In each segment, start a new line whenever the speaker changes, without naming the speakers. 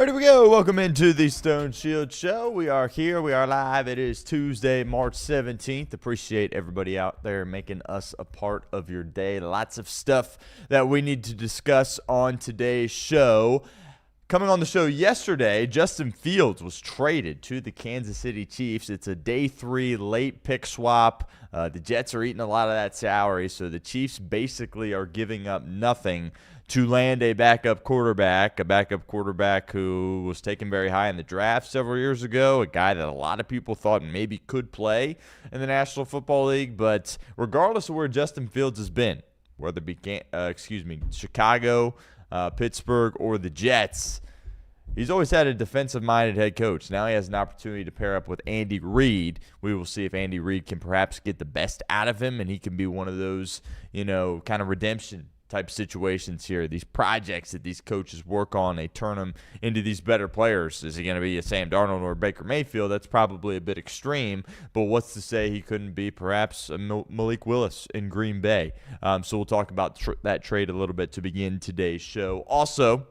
Ready we go. Welcome into the Stone Shield Show. We are here. We are live. It is Tuesday, March 17th. Appreciate everybody out there making us a part of your day. Lots of stuff that we need to discuss on today's show. Coming on the show yesterday, Justin Fields was traded to the Kansas City Chiefs. It's a day 3 late pick swap. The Jets are eating a lot of that salary, so the Chiefs basically are giving up nothing to land a backup quarterback who was taken very high in the draft several years ago, a guy that a lot of people thought maybe could play in the National Football League. But regardless of where Justin Fields has been, whether it be Chicago, Pittsburgh, or the Jets, he's always had a defensive-minded head coach. Now he has an opportunity to pair up with Andy Reid. We will see if Andy Reid can perhaps get the best out of him, and he can be one of those, kind of redemption type situations here. These projects that these coaches work on, they turn them into these better players. Is he going to be a Sam Darnold or a Baker Mayfield? That's probably a bit extreme, but what's to say he couldn't be perhaps a Malik Willis in Green Bay? So we'll talk about that trade a little bit to begin today's show. Also,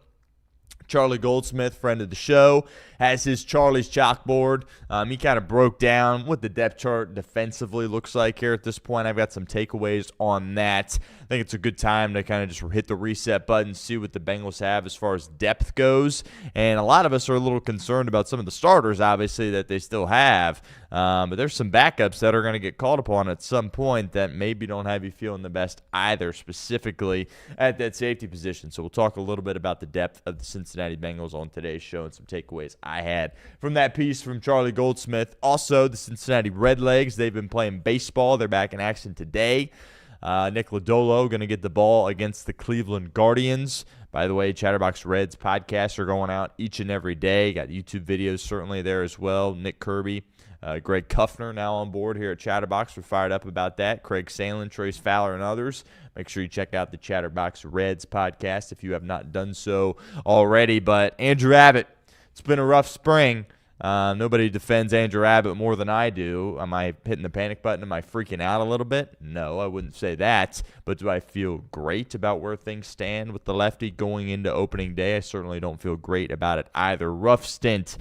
Charlie Goldsmith, friend of the show, has his Charlie's Chalkboard. He kind of broke down what the depth chart defensively looks like here at this point. I've got some takeaways on that. I think it's a good time to kind of just hit the reset button, see what the Bengals have as far as depth goes. And a lot of us are a little concerned about some of the starters, obviously, that they still have. But there's some backups that are going to get called upon at some point that maybe don't have you feeling the best either, specifically at that safety position. So we'll talk a little bit about the depth of the Cincinnati Bengals on today's show and some takeaways I had from that piece from Charlie Goldsmith. Also, the Cincinnati Redlegs, they've been playing baseball. They're back in action today. Nick Lodolo going to get the ball against the Cleveland Guardians. By the way, Chatterbox Reds podcasts are going out each and every day. Got YouTube videos certainly there as well. Nick Kirby, Greg Kuffner now on board here at Chatterbox. We're fired up about that. Craig Salen, Trace Fowler, and others. Make sure you check out the Chatterbox Reds podcast if you have not done so already. But Andrew Abbott, it's been a rough spring. Nobody defends Andrew Abbott more than I do. Am I hitting the panic button? Am I freaking out a little bit? No, I wouldn't say that. But do I feel great about where things stand with the lefty going into opening day? I certainly don't feel great about it either. Rough stint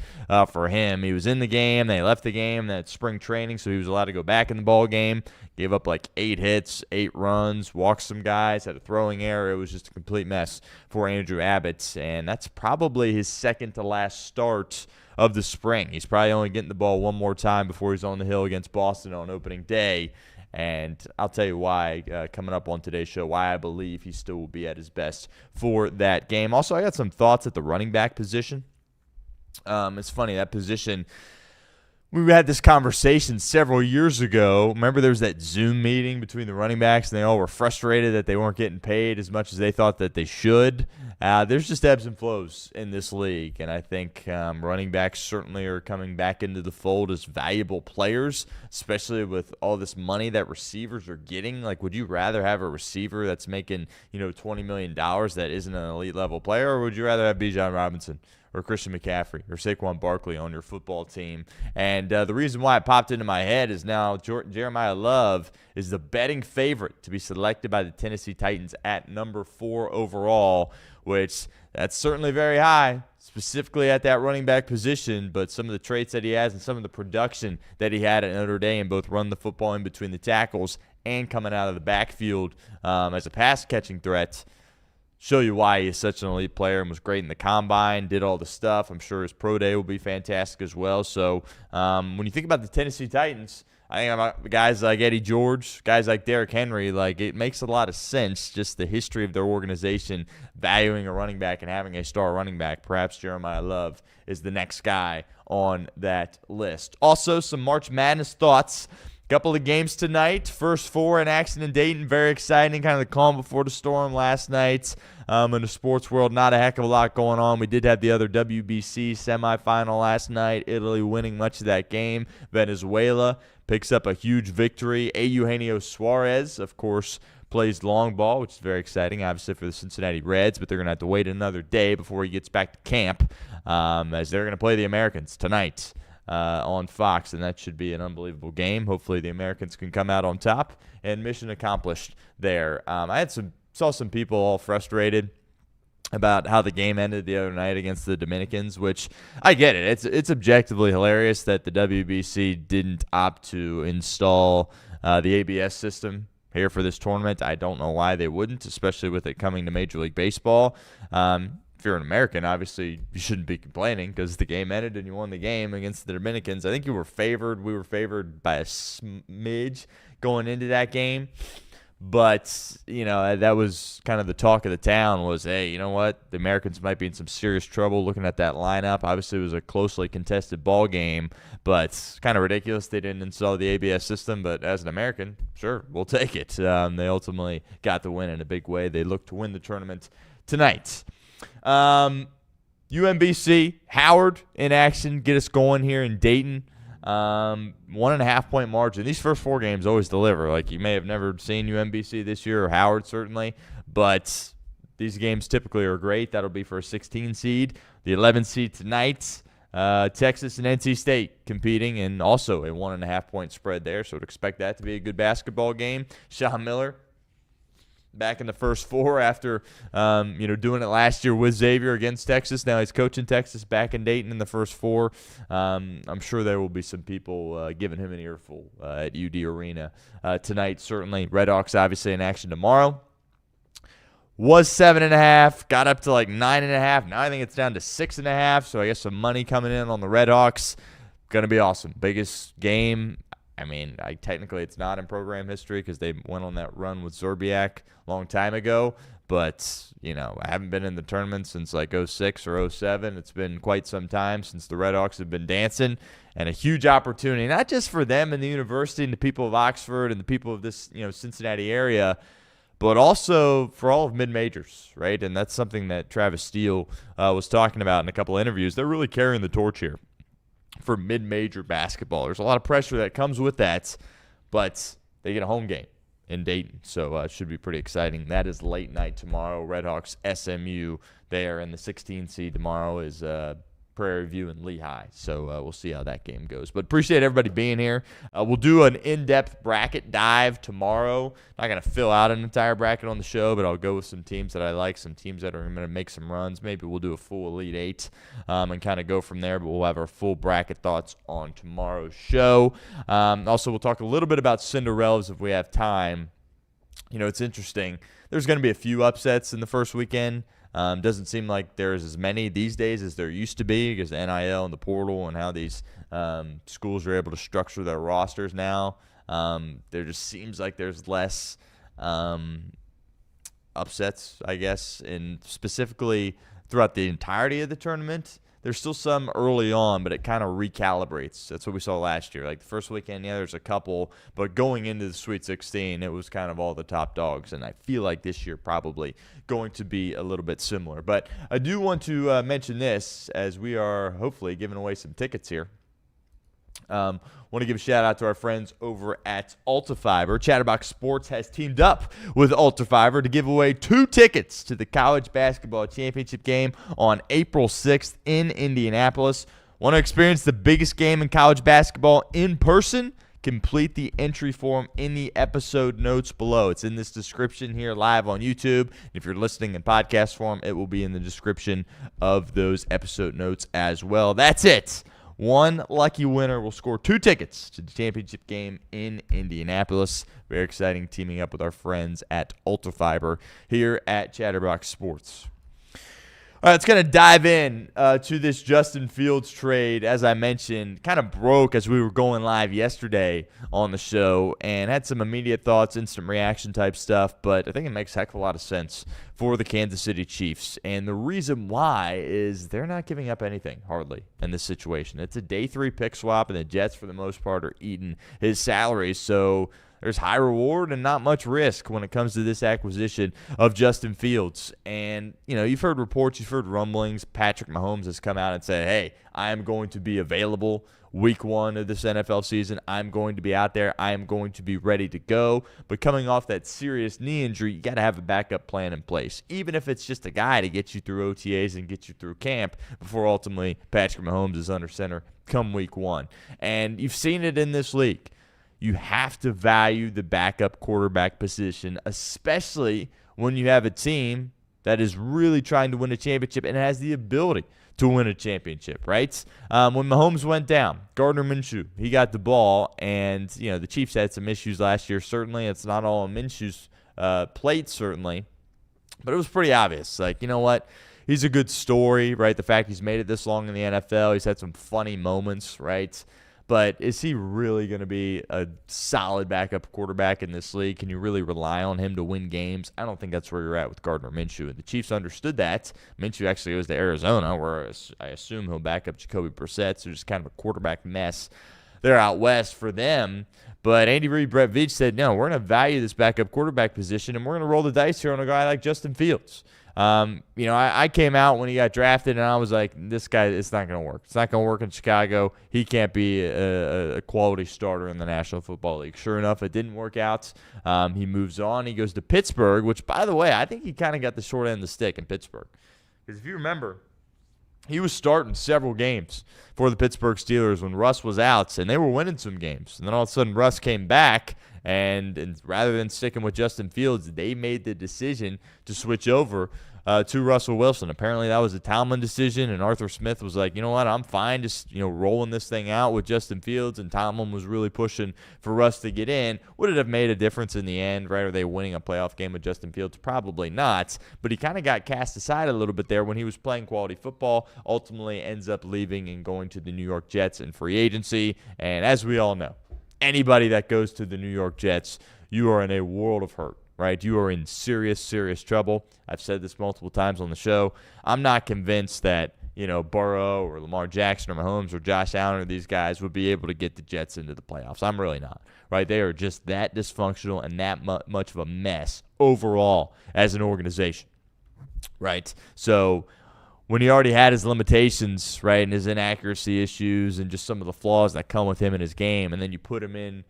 for him. He was in the game. They left the game. That's spring training, so he was allowed to go back in the ball game. Gave up like 8 hits, 8 runs, walked some guys, had a throwing error. It was just a complete mess for Andrew Abbott, and that's probably his second to last start of the spring. He's probably only getting the ball one more time before he's on the hill against Boston on opening day. And I'll tell you why, coming up on today's show, why I believe he still will be at his best for that game. Also, I got some thoughts at the running back position. It's funny, that position, we had this conversation several years ago. Remember there was that Zoom meeting between the running backs, and they all were frustrated that they weren't getting paid as much as they thought that they should. There's just ebbs and flows in this league, and I think running backs certainly are coming back into the fold as valuable players, especially with all this money that receivers are getting. Like, would you rather have a receiver that's making, $20 million that isn't an elite-level player, or would you rather have Bijan Robinson or Christian McCaffrey or Saquon Barkley on your football team? And the reason why it popped into my head is now Jeremiah Love is the betting favorite to be selected by the Tennessee Titans at number 4 overall, which that's certainly very high, specifically at that running back position. But some of the traits that he has and some of the production that he had at Notre Dame, both run the football in between the tackles and coming out of the backfield as a pass-catching threat, show you why he is such an elite player and was great in the combine, did all the stuff. I'm sure his pro day will be fantastic as well. So when you think about the Tennessee Titans, I think about guys like Eddie George, guys like Derrick Henry, like it makes a lot of sense, just the history of their organization valuing a running back and having a star running back. Perhaps Jeremiah Love is the next guy on that list. Also, some March Madness thoughts. Couple of games tonight. First 4 in action in Dayton. Very exciting. Kind of the calm before the storm last night. In the sports world, not a heck of a lot going on. We did have the other WBC semifinal last night. Italy winning much of that game. Venezuela picks up a huge victory. Eugenio Suarez, of course, plays long ball, which is very exciting, obviously, for the Cincinnati Reds, but they're going to have to wait another day before he gets back to camp, as they're going to play the Americans tonight on Fox, and that should be an unbelievable game. Hopefully the Americans can come out on top, and mission accomplished there. I saw some people all frustrated about how the game ended the other night against the Dominicans, which I get it. It's objectively hilarious that the WBC didn't opt to install the ABS system here for this tournament. I don't know why they wouldn't, especially with it coming to Major League Baseball. If you're an American, obviously you shouldn't be complaining because the game ended and you won the game against the Dominicans. I think you were favored. We were favored by a smidge going into that game. But, that was kind of the talk of the town was, hey, you know what? The Americans might be in some serious trouble looking at that lineup. Obviously, it was a closely contested ball game, but it's kind of ridiculous they didn't install the ABS system. But as an American, sure, we'll take it. They ultimately got the win in a big way. They look to win the tournament tonight. UMBC, Howard in action, get us going here in Dayton. 1.5 point margin. These first 4 games always deliver. Like, you may have never seen UMBC this year, or Howard certainly, but these games typically are great. That'll be for a 16 seed. The 11 seed tonight, Texas and NC State competing, and also a 1.5 point spread there, so I'd expect that to be a good basketball game. Sean Miller back in the first 4 after, doing it last year with Xavier against Texas. Now he's coaching Texas back in Dayton in the first 4. I'm sure there will be some people giving him an earful at UD Arena tonight, certainly. Redhawks obviously in action tomorrow. Was 7.5, got up to like 9.5. Now I think it's down to 6.5, so I guess some money coming in on the Redhawks. Going to be awesome. Biggest game. I mean, technically it's not in program history because they went on that run with Zorbiak a long time ago. But, I haven't been in the tournament since like 06 or 07. It's been quite some time since the Redhawks have been dancing. And a huge opportunity, not just for them and the university and the people of Oxford and the people of this, Cincinnati area, but also for all of mid-majors, right? And that's something that Travis Steele was talking about in a couple of interviews. They're really carrying the torch here for mid-major basketball. There's a lot of pressure that comes with that, but they get a home game in Dayton, so it should be pretty exciting. That is late night tomorrow. Redhawks SMU there, and the 16 seed tomorrow is Prairie View and Lehigh, so we'll see how that game goes. But appreciate everybody being here. We'll do an in-depth bracket dive tomorrow. Not going to fill out an entire bracket on the show, but I'll go with some teams that I like, some teams that are going to make some runs. Maybe we'll do a full Elite 8 and kind of go from there, but we'll have our full bracket thoughts on tomorrow's show. Also, we'll talk a little bit about Cinderellas if we have time. It's interesting. There's going to be a few upsets in the first weekend. Doesn't seem like there's as many these days as there used to be because the NIL and the portal and how these schools are able to structure their rosters now. There just seems like there's less upsets, I guess, and specifically throughout the entirety of the tournament. There's still some early on, but it kind of recalibrates. That's what we saw last year. Like the first weekend, there's a couple, but going into the Sweet 16, it was kind of all the top dogs, and I feel like this year probably going to be a little bit similar. But I do want to mention this as we are hopefully giving away some tickets here. Want to give a shout out to our friends over at Ultifiber. Chatterbox Sports has teamed up with Ultifiber to give away 2 tickets to the college basketball championship game on April 6th in Indianapolis. Want to experience the biggest game in college basketball in person? Complete the entry form in the episode notes below. It's in this description here live on YouTube. If you're listening in podcast form, it will be in the description of those episode notes as well. That's it. One lucky winner will score 2 tickets to the championship game in Indianapolis. Very exciting, teaming up with our friends at Ultifiber here at Chatterbox Sports. All right, let's kind of dive in to this Justin Fields trade. As I mentioned, kind of broke as we were going live yesterday on the show and had some immediate thoughts, instant reaction type stuff, but I think it makes a heck of a lot of sense for the Kansas City Chiefs. And the reason why is they're not giving up anything, hardly, in this situation. It's a day 3 pick swap, and the Jets, for the most part, are eating his salary, so there's high reward and not much risk when it comes to this acquisition of Justin Fields. And, you've heard reports, you've heard rumblings. Patrick Mahomes has come out and said, hey, I am going to be available week 1 of this NFL season. I'm going to be out there. I am going to be ready to go. But coming off that serious knee injury, you got to have a backup plan in place, even if it's just a guy to get you through OTAs and get you through camp before ultimately Patrick Mahomes is under center come week 1. And you've seen it in this league. You have to value the backup quarterback position, especially when you have a team that is really trying to win a championship and has the ability to win a championship, right? When Mahomes went down, Gardner Minshew, he got the ball, and the Chiefs had some issues last year. Certainly, it's not all on Minshew's plate, certainly, but it was pretty obvious. Like, you know what? He's a good story, right? The fact he's made it this long in the NFL, he's had some funny moments, right? But is he really going to be a solid backup quarterback in this league? Can you really rely on him to win games? I don't think that's where you're at with Gardner Minshew. And the Chiefs understood that. Minshew actually goes to Arizona, where I assume he'll back up Jacoby Brissett. So just kind of a quarterback mess there out west for them. But Andy Reid, Brett Veach said, no, we're going to value this backup quarterback position, and we're going to roll the dice here on a guy like Justin Fields. I came out when he got drafted, and I was like, this guy, it's not going to work. It's not going to work in Chicago. He can't be a quality starter in the National Football League. Sure enough, it didn't work out. He moves on. He goes to Pittsburgh, which, by the way, I think he kind of got the short end of the stick in Pittsburgh. Because if you remember, he was starting several games for the Pittsburgh Steelers when Russ was out, and they were winning some games. And then all of a sudden, Russ came back, and rather than sticking with Justin Fields, they made the decision to switch over to Russell Wilson. Apparently, that was a Tomlin decision, and Arthur Smith was like, you know what, I'm fine just rolling this thing out with Justin Fields, and Tomlin was really pushing for Russ to get in. Would it have made a difference in the end, right? Are they winning a playoff game with Justin Fields? Probably not, but he kind of got cast aside a little bit there when he was playing quality football, ultimately ends up leaving and going to the New York Jets in free agency, and as we all know, anybody that goes to the New York Jets, you are in a world of hurt, right? You are in serious, serious trouble. I've said this multiple times on the show. I'm not convinced that, Burrow or Lamar Jackson or Mahomes or Josh Allen or these guys would be able to get the Jets into the playoffs. I'm really not, right? They are just that dysfunctional and that much of a mess overall as an organization, right? So when he already had his limitations, right, and his inaccuracy issues and just some of the flaws that come with him in his game, and then you put him in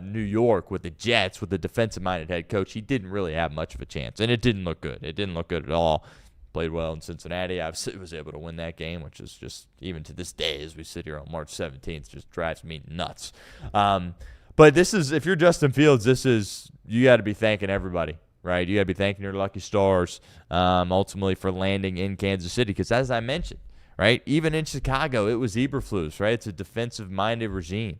New York with the Jets with a defensive-minded head coach, he didn't really have much of a chance, and it didn't look good. It didn't look good at all. Played well in Cincinnati. I was able to win that game, which is just, even to this day, as we sit here on March 17th, just drives me nuts. But this is, if you're Justin Fields, you got to be thanking everybody, right? You got to be thanking your lucky stars ultimately for landing in Kansas City because, as I mentioned, right, even in Chicago, it was Eberflus, right? It's a defensive-minded regime.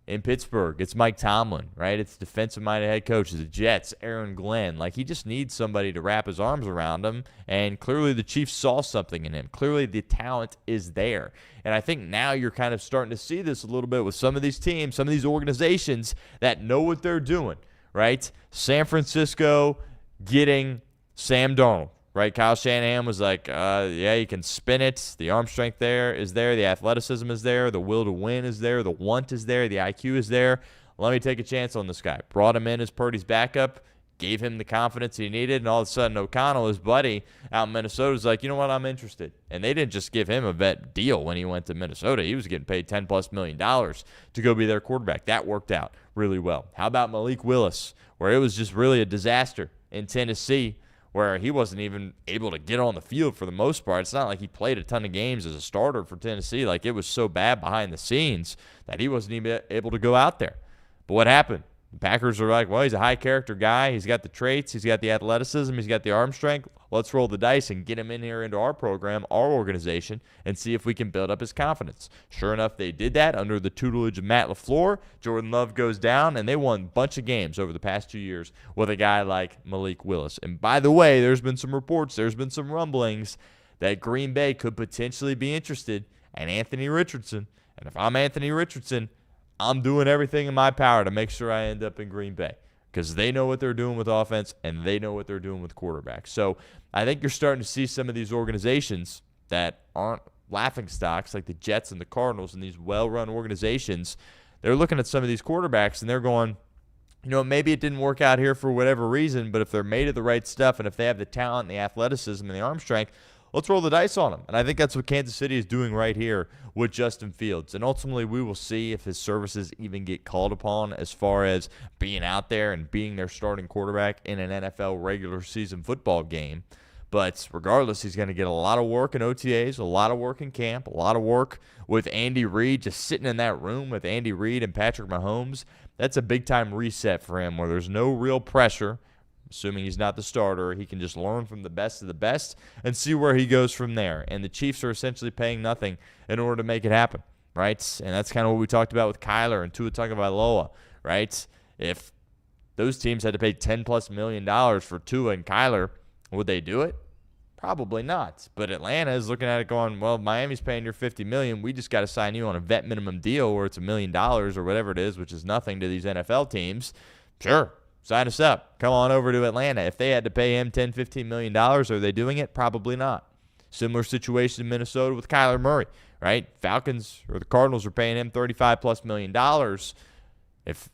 In Pittsburgh, it's Mike Tomlin, right? It's defensive-minded head coach. The Jets, Aaron Glenn. Like, he just needs somebody to wrap his arms around him, and clearly the Chiefs saw something in him. Clearly the talent is there. And I think now you're kind of starting to see this a little bit with some of these teams, some of these organizations that know what they're doing, right? San Francisco getting Sam Darnold, right? Kyle Shanahan was like, yeah, you can spin it. The arm strength is there. The athleticism is there. The will to win is there. The want is there. The IQ is there. Let me take a chance on this guy. Brought him in as Purdy's backup, gave him the confidence he needed, and all of a sudden O'Connell, his buddy out in Minnesota, was like, you know what, I'm interested. And they didn't just give him a vet deal when he went to Minnesota. He was getting paid $10+ million to go be their quarterback. That worked out really well. How about Malik Willis, where it was just really a disaster in Tennessee, where he wasn't even able to get on the field for the most part. It's not like he played a ton of games as a starter for Tennessee. Like, it was so bad behind the scenes that he wasn't even able to go out there. But what happened? The Packers are like, well, he's a high-character guy. He's got the traits. He's got the athleticism. He's got the arm strength. Let's roll the dice and get him in here into our program, our organization, and see if we can build up his confidence. Sure enough, they did that under the tutelage of Matt LaFleur. Jordan Love goes down, and they won a bunch of games over the past 2 years with a guy like Malik Willis. And by the way, there's been some reports, there's been some rumblings that Green Bay could potentially be interested in Anthony Richardson. And if I'm Anthony Richardson, I'm doing everything in my power to make sure I end up in Green Bay because they know what they're doing with offense and they know what they're doing with quarterbacks. So I think you're starting to see some of these organizations that aren't laughingstocks like the Jets and the Cardinals and these well-run organizations. They're looking at some of these quarterbacks and they're going, maybe it didn't work out here for whatever reason, but if they're made of the right stuff and if they have the talent and the athleticism and the arm strength, let's roll the dice on him. And I think that's what Kansas City is doing right here with Justin Fields. And ultimately, we will see if his services even get called upon as far as being out there and being their starting quarterback in an NFL regular season football game. But regardless, he's going to get a lot of work in OTAs, a lot of work in camp, a lot of work with Andy Reid, just sitting in that room with Andy Reid and Patrick Mahomes. That's a big-time reset for him where there's no real pressure. assuming he's not the starter, he can just learn from the best of the best and see where he goes from there. And the Chiefs are essentially paying nothing in order to make it happen, right? And that's kind of what we talked about with Kyler and Tua Tagovailoa, right? If those teams had to pay $10+ million for Tua and Kyler, would they do it? Probably not. But Atlanta is looking at it going, well, Miami's paying your $50 million. We just got to sign you on a vet minimum deal where it's $1 million or whatever it is, which is nothing to these NFL teams. Sure, sign us up. Come on over to Atlanta. If they had to pay him $10, $15 million, are they doing it? Probably not. Similar situation in Minnesota with Kyler Murray, right? Falcons or the Cardinals are paying him $35+ million. If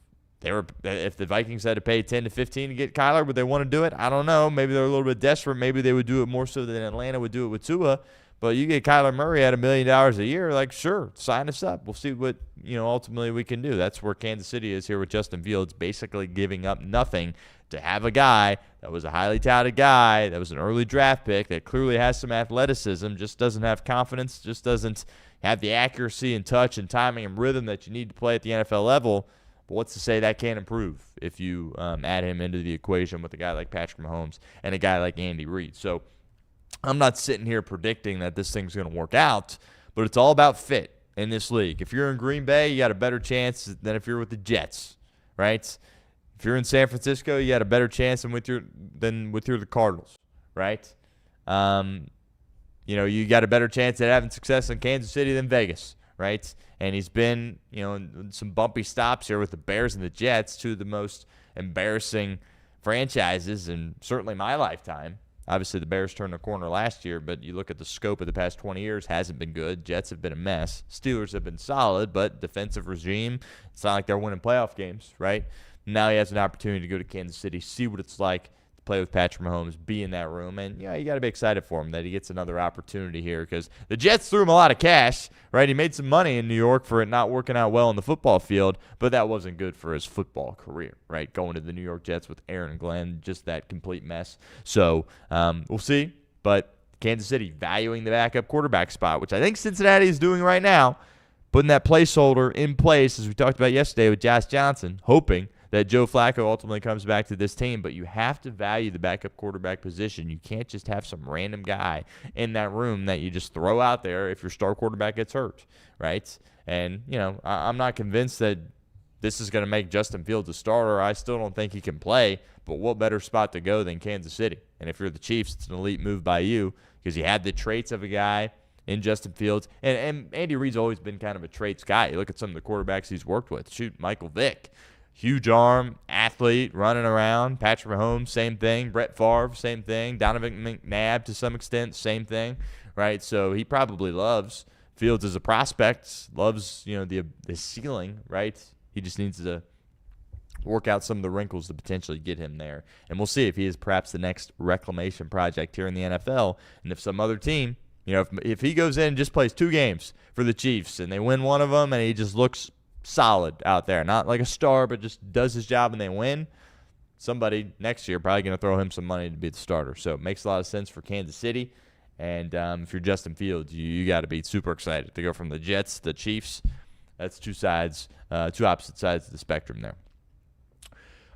the Vikings had to pay 10 to 15 to get Kyler, would they want to do it? I don't know. Maybe they're a little bit desperate. Maybe they would do it more so than Atlanta would do it with Tua. But you get Kyler Murray at $1 million a year, like, sure, sign us up. We'll see what, ultimately we can do. That's where Kansas City is here with Justin Fields, basically giving up nothing to have a guy that was a highly touted guy, that was an early draft pick, that clearly has some athleticism, just doesn't have confidence, just doesn't have the accuracy and touch and timing and rhythm that you need to play at the NFL level. But what's to say that can't improve if you add him into the equation with a guy like Patrick Mahomes and a guy like Andy Reid? So I'm not sitting here predicting that this thing's going to work out, but it's all about fit in this league. If you're in Green Bay, you got a better chance than if you're with the Jets, right? If you're in San Francisco, you got a better chance than with the Cardinals, right? You got a better chance at having success in Kansas City than Vegas, right? And he's been, in some bumpy stops here with the Bears and the Jets, two of the most embarrassing franchises in certainly my lifetime. Obviously, the Bears turned the corner last year, but you look at the scope of the past 20 years, hasn't been good. Jets have been a mess. Steelers have been solid, but defensive regime, it's not like they're winning playoff games, right? Now he has an opportunity to go to Kansas City, see what it's like to play with Patrick Mahomes, be in that room, and you got to be excited for him that he gets another opportunity here because the Jets threw him a lot of cash, right? He made some money in New York for it not working out well on the football field, but that wasn't good for his football career, right? Going to the New York Jets with Aaron Glenn, just that complete mess. So we'll see, but Kansas City valuing the backup quarterback spot, which I think Cincinnati is doing right now, putting that placeholder in place, as we talked about yesterday with Josh Johnson, hoping that Joe Flacco ultimately comes back to this team, but you have to value the backup quarterback position. You can't just have some random guy in that room that you just throw out there if your star quarterback gets hurt, right? And, I'm not convinced that this is going to make Justin Fields a starter. I still don't think he can play, but what better spot to go than Kansas City? And if you're the Chiefs, it's an elite move by you because you had the traits of a guy in Justin Fields. And Andy Reid's always been kind of a traits guy. You look at some of the quarterbacks he's worked with. Shoot, Michael Vick. Huge arm, athlete, running around. Patrick Mahomes, same thing. Brett Favre, same thing. Donovan McNabb, to some extent, same thing, right? So he probably loves Fields as a prospect, loves, the ceiling, right? He just needs to work out some of the wrinkles to potentially get him there. And we'll see if he is perhaps the next reclamation project here in the NFL. And if some other team, if he goes in and just plays 2 games for the Chiefs and they win one of them and he just looks solid out there, not like a star, but just does his job and they win, somebody next year probably going to throw him some money to be the starter. So it makes a lot of sense for Kansas City. And if you're Justin Fields, you got to be super excited to go from the Jets to the Chiefs. That's two opposite sides of the spectrum there.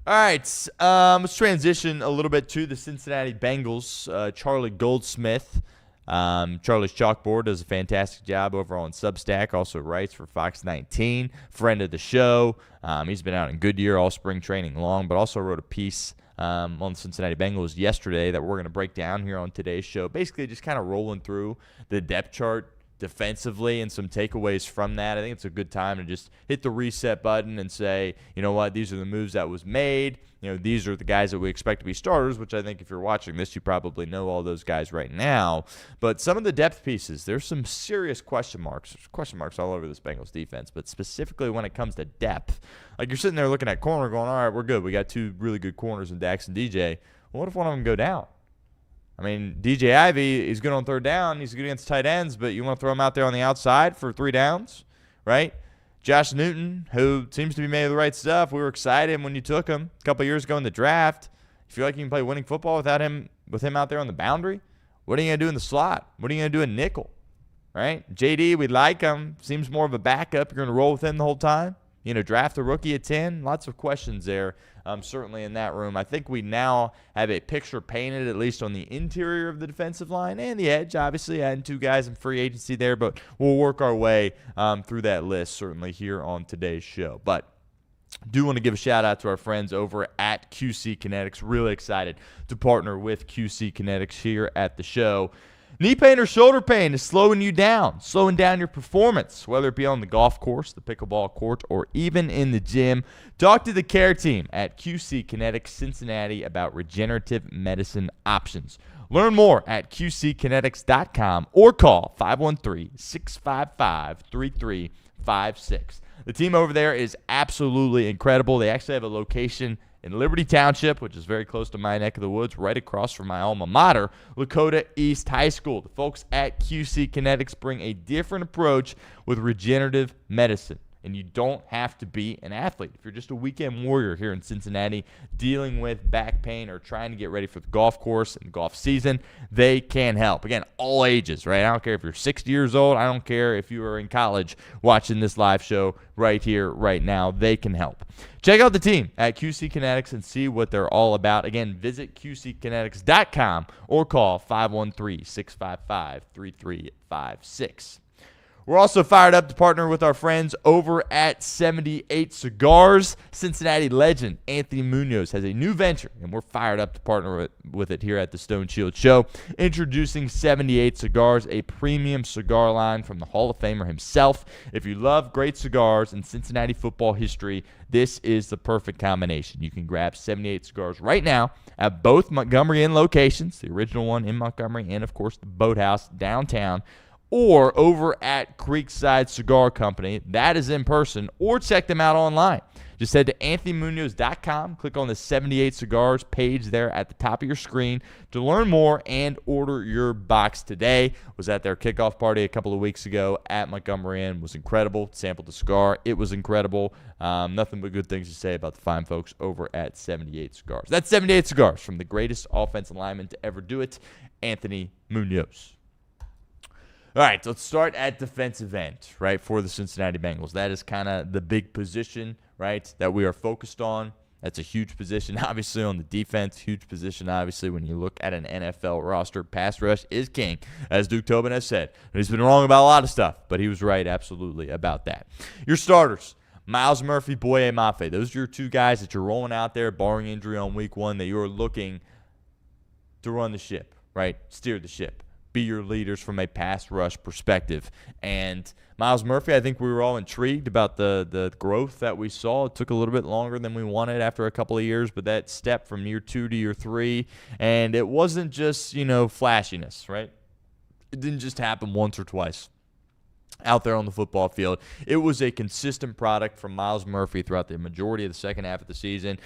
All right, let's transition a little bit to the Cincinnati Bengals. Charlie Goldsmith, Charlie's Chalkboard, does a fantastic job over on Substack, also writes for Fox 19, friend of the show. He's been out in Goodyear all spring training long, but also wrote a piece on the Cincinnati Bengals yesterday that we're going to break down here on today's show. Basically just kind of rolling through the depth chart defensively and some takeaways from that. I think it's a good time to just hit the reset button and say, you know what, these are the moves that was made. These are the guys that we expect to be starters, which I think if you're watching this, you probably know all those guys right now. But some of the depth pieces, there's some serious question marks. There's question marks all over this Bengals defense, but specifically when it comes to depth. Like you're sitting there looking at corner going, all right, we're good. We got 2 really good corners in Dax and DJ. Well, what if one of them go down? I mean, DJ Ivey is good on 3rd down. He's good against tight ends, but you want to throw him out there on the outside for 3 downs, right? Josh Newton, who seems to be made of the right stuff. We were excited when you took him a couple years ago in the draft. You feel like you can play winning football with him out there on the boundary? What are you going to do in the slot? What are you going to do in nickel, right? JD, we like him. Seems more of a backup. You're going to roll with him the whole time. draft a rookie at 10? Lots of questions there, certainly in that room. I think we now have a picture painted, at least on the interior of the defensive line and the edge. Obviously, adding 2 guys in free agency there, but we'll work our way through that list, certainly here on today's show. But do want to give a shout out to our friends over at QC Kinetix. Really excited to partner with QC Kinetix here at the show. Knee pain or shoulder pain is slowing you down, slowing down your performance, whether it be on the golf course, the pickleball court, or even in the gym. Talk to the care team at QC Kinetix Cincinnati about regenerative medicine options. Learn more at qckinetix.com or call 513-655-3356. The team over there is absolutely incredible. They actually have a location in Liberty Township, which is very close to my neck of the woods, right across from my alma mater, Lakota East High School. The folks at QC Kinetix bring a different approach with regenerative medicine. And you don't have to be an athlete. If you're just a weekend warrior here in Cincinnati dealing with back pain or trying to get ready for the golf course and golf season, they can help. Again, all ages, right? I don't care if you're 60 years old. I don't care if you are in college watching this live show right here, right now. They can help. Check out the team at QC Kinetix and see what they're all about. Again, visit qckinetix.com or call 513-655-3356. We're also fired up to partner with our friends over at 78 Cigars. Cincinnati legend Anthony Munoz has a new venture, and we're fired up to partner with it here at the Stone Shield Show. Introducing 78 Cigars, a premium cigar line from the Hall of Famer himself. If you love great cigars and Cincinnati football history, this is the perfect combination. You can grab 78 Cigars right now at both Montgomery Inn locations, the original one in Montgomery and, of course, the Boathouse downtown, or over at Creekside Cigar Company. That is in person, or check them out online. Just head to anthonymunoz.com, click on the 78 Cigars page there at the top of your screen to learn more and order your box today. Was at their kickoff party a couple of weeks ago at Montgomery Inn. Was incredible. Sampled the cigar. It was incredible. Nothing but good things to say about the fine folks over at 78 Cigars. That's 78 Cigars from the greatest offensive lineman to ever do it, Anthony Munoz. All right, let's start at defensive end, right, for the Cincinnati Bengals. That is kind of the big position, right, that we are focused on. That's a huge position, obviously, on the defense. Huge position, obviously, when you look at an NFL roster. Pass rush is king, as Duke Tobin has said. He's been wrong about a lot of stuff, but he was right absolutely about that. Your starters, Myles Murphy, Boye Mafe. Those are your 2 guys that you're rolling out there, barring injury on week 1, that you are looking to run the ship, right, steer the ship. Be your leaders from a pass rush perspective. And Myles Murphy, I think we were all intrigued about the growth that we saw. It took a little bit longer than we wanted after a couple of years, but that step from year 2 to year 3, and it wasn't just, flashiness, right? It didn't just happen once or twice out there on the football field. It was a consistent product from Myles Murphy throughout the majority of the second half of the season.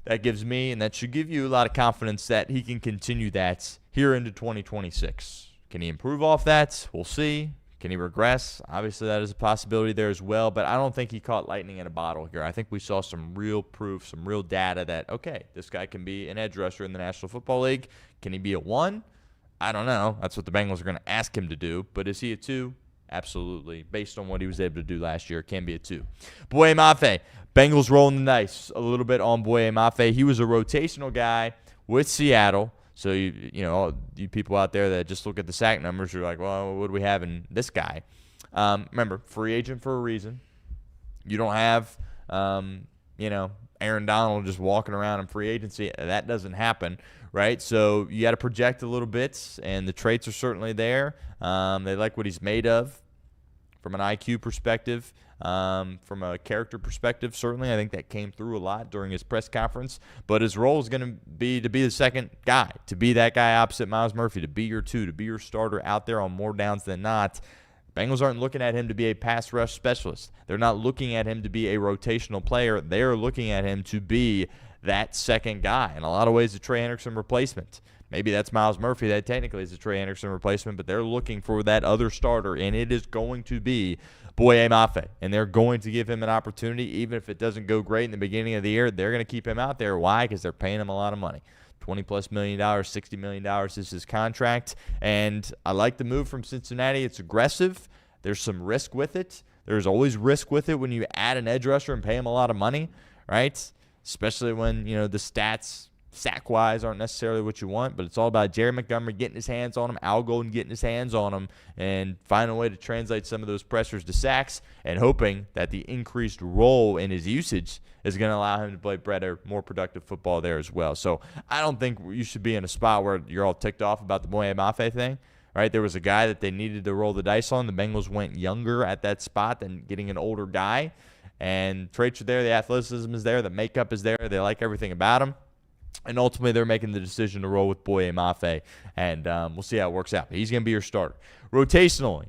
That gives me, and that should give you, a lot of confidence that he can continue that here into 2026. Can he improve off that? We'll see. Can he regress? Obviously, that is a possibility there as well, but I don't think he caught lightning in a bottle here. I think we saw some real proof, some real data that, okay, this guy can be an edge rusher in the National Football League. Can he be a 1? I don't know. That's what the Bengals are going to ask him to do, but is he a 2? Absolutely. Based on what he was able to do last year, can be a 2. Boye Mafe. Bengals rolling the dice a little bit on Boye Mafe. He was a rotational guy with Seattle. So, you people out there that just look at the sack numbers, you're like, well, what do we have in this guy? Remember, free agent for a reason. You don't have, Aaron Donald just walking around in free agency. That doesn't happen, right? So you got to project a little bit, and the traits are certainly there. They like what he's made of from an IQ perspective. From a character perspective, certainly, I think that came through a lot during his press conference. But his role is going to be the second guy, to be that guy opposite Myles Murphy, to be your 2, to be your starter out there on more downs than not. Bengals aren't looking at him to be a pass rush specialist. They're not looking at him to be a rotational player. They're looking at him to be that second guy. In a lot of ways, a Trey Hendrickson replacement. Maybe that's Myles Murphy. That technically is a Trey Hendrickson replacement, but they're looking for that other starter, and it is going to be Boye Mafe. And they're going to give him an opportunity, even if it doesn't go great in the beginning of the year. They're going to keep him out there. Why? Because they're paying him a lot of money. $20+ million, $60 million is his contract. And I like the move from Cincinnati. It's aggressive. There's some risk with it. There's always risk with it when you add an edge rusher and pay him a lot of money, right? Especially when, the stats sack-wise aren't necessarily what you want, but it's all about Jerry Montgomery getting his hands on him, Al Golden getting his hands on him, and finding a way to translate some of those pressures to sacks and hoping that the increased role in his usage is going to allow him to play better, more productive football there as well. So I don't think you should be in a spot where you're all ticked off about the Boye Mafe thing. Right, there was a guy that they needed to roll the dice on. The Bengals went younger at that spot than getting an older guy. And traits are there. The athleticism is there. The makeup is there. They like everything about him. And ultimately, they're making the decision to roll with Boye Mafe. And we'll see how it works out. But he's going to be your starter. Rotationally,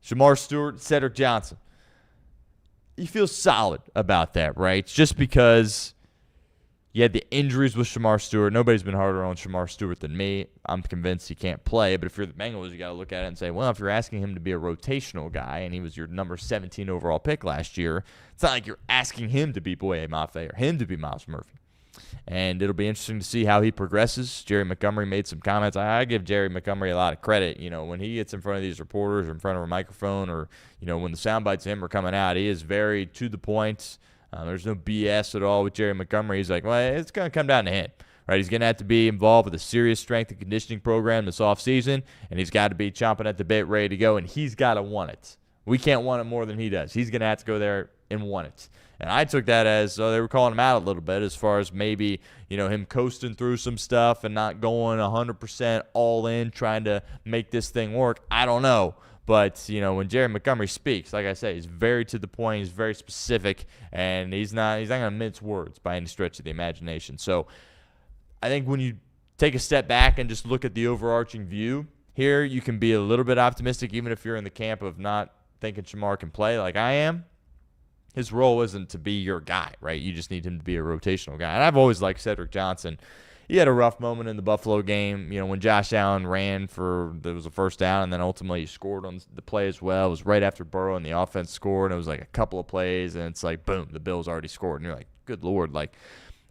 Shamar Stewart, Cedric Johnson. You feel solid about that, right? Just because you had the injuries with Shamar Stewart. Nobody's been harder on Shamar Stewart than me. I'm convinced he can't play. But if you're the Bengals, you got to look at it and say, well, if you're asking him to be a rotational guy, and he was your number 17 overall pick last year, it's not like you're asking him to be Boye Mafe or him to be Miles Murphy. And it'll be interesting to see how he progresses. Jerry Montgomery made some comments. I give Jerry Montgomery a lot of credit. When he gets in front of these reporters or in front of a microphone or, when the sound bites of him are coming out, he is very to the point. There's no BS at all with Jerry Montgomery. He's like, well, it's going to come down to him. Right? He's going to have to be involved with a serious strength and conditioning program this offseason, and he's got to be chomping at the bit, ready to go, and he's got to want it. We can't want it more than he does. He's going to have to go there and want it. And I took that as they were calling him out a little bit as far as maybe, him coasting through some stuff and not going 100% all in, trying to make this thing work. I don't know. But, when Jerry Montgomery speaks, like I say, he's very to the point, he's very specific, and he's not going to mince words by any stretch of the imagination. So I think when you take a step back and just look at the overarching view here, you can be a little bit optimistic, even if you're in the camp of not thinking Shamar can play like I am. His role isn't to be your guy, right? You just need him to be a rotational guy. And I've always liked Cedric Johnson. He had a rough moment in the Buffalo game, when Josh Allen ran there was a first down, and then ultimately he scored on the play as well. It was right after Burrow and the offense scored, and it was like a couple of plays, and it's like, boom, the Bills already scored. And you're like, good Lord, like,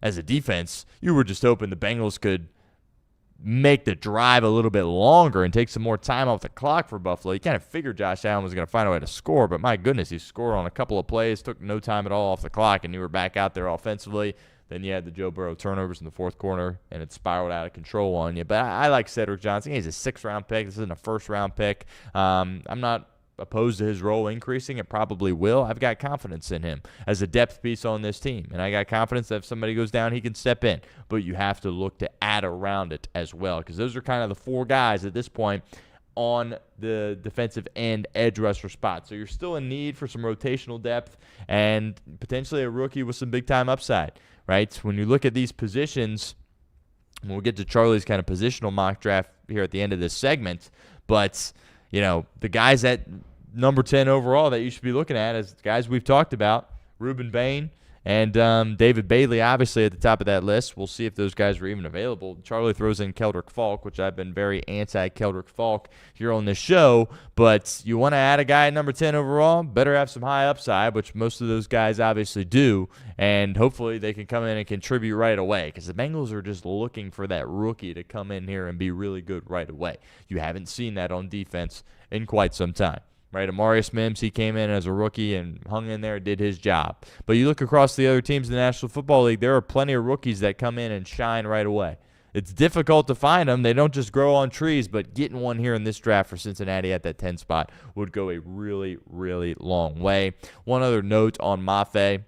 as a defense, you were just hoping the Bengals could make the drive a little bit longer and take some more time off the clock for Buffalo. You kind of figured Josh Allen was going to find a way to score, but my goodness, he scored on a couple of plays, took no time at all off the clock, and you were back out there offensively. Then you had the Joe Burrow turnovers in the fourth quarter, and it spiraled out of control on you. But I like Cedric Johnson. He's a sixth-round pick. This isn't a first-round pick. I'm not opposed to his role increasing. It probably will. I've got confidence in him as a depth piece on this team, and I got confidence that if somebody goes down, he can step in. But you have to look to add around it as well, because those are kind of the four guys at this point on the defensive end edge rusher spot. So you're still in need for some rotational depth and potentially a rookie with some big-time upside. Right? When you look at these positions, we'll get to Charlie's kind of positional mock draft here at the end of this segment, but, the guys at number 10 overall that you should be looking at is guys we've talked about, Reuben Bain and David Bailey, obviously at the top of that list. We'll see if those guys are even available. Charlie throws in Keldrick Falk, which I've been very anti-Keldrick Falk here on this show, but you want to add a guy at number 10 overall, better have some high upside, which most of those guys obviously do, and hopefully they can come in and contribute right away, because the Bengals are just looking for that rookie to come in here and be really good right away. You haven't seen that on defense in quite some time. Right, Amarius Mims, he came in as a rookie and hung in there, did his job. But you look across the other teams in the National Football League, there are plenty of rookies that come in and shine right away. It's difficult to find them. They don't just grow on trees, but getting one here in this draft for Cincinnati at that 10 spot would go a really, really long way. One other note on Mafe.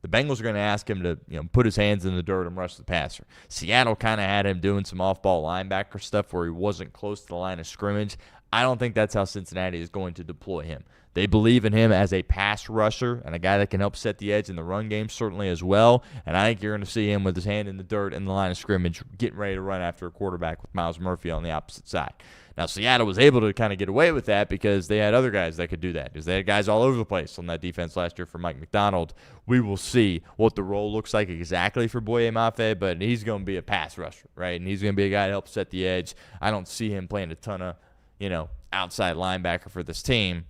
The Bengals are going to ask him to put his hands in the dirt and rush the passer. Seattle kind of had him doing some off-ball linebacker stuff where he wasn't close to the line of scrimmage. I don't think that's how Cincinnati is going to deploy him. They believe in him as a pass rusher and a guy that can help set the edge in the run game certainly as well. And I think you're going to see him with his hand in the dirt in the line of scrimmage getting ready to run after a quarterback with Miles Murphy on the opposite side. Now, Seattle was able to kind of get away with that because they had other guys that could do that, because they had guys all over the place on that defense last year for Mike McDonald. We will see what the role looks like exactly for Boye Mafe, but he's going to be a pass rusher, right? And he's going to be a guy to help set the edge. I don't see him playing a ton of outside linebacker for this team.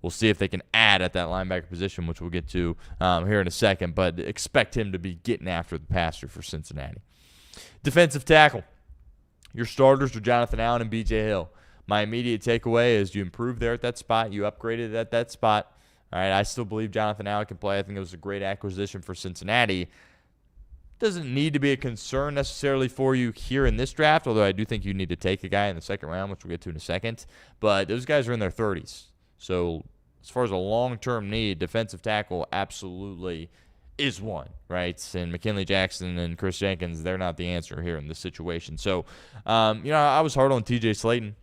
We'll see if they can add at that linebacker position, which we'll get to here in a second, but expect him to be getting after the passer for Cincinnati. Defensive tackle. Your starters are Jonathan Allen and B.J. Hill. my immediate takeaway is you improved there at that spot. You upgraded at that spot. All right, I still believe Jonathan Allen can play. I think it was a great acquisition for Cincinnati. Doesn't need to be a concern necessarily for you here in this draft, although I do think you need to take a guy in the second round, which we'll get to in a second. But those guys are in their 30s. So as far as a long-term need, defensive tackle absolutely is one, right? And McKinley Jackson and Chris Jenkins, they're not the answer here in this situation. So, I was hard on TJ Slaton.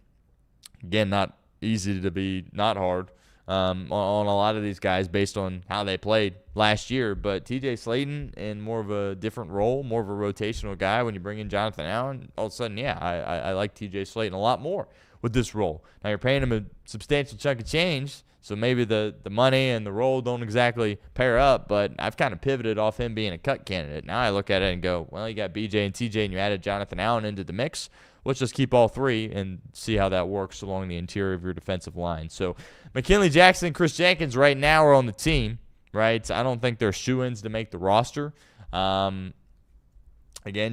Again, not easy to be not hard on a lot of these guys based on how they played last year. But TJ Slaton in more of a different role, more of a rotational guy when you bring in Jonathan Allen, all of a sudden, I like TJ Slaton a lot more with this role. Now, you're paying him a substantial chunk of change, so maybe the money and the role don't exactly pair up, but I've kind of pivoted off him being a cut candidate. Now I look at it and go, well, you got BJ and TJ and you added Jonathan Allen into the mix. Let's just keep all three and see how that works along the interior of your defensive line. So McKinley Jackson and Chris Jenkins right now are on the team, right? I don't think they're shoo-ins to make the roster. Again,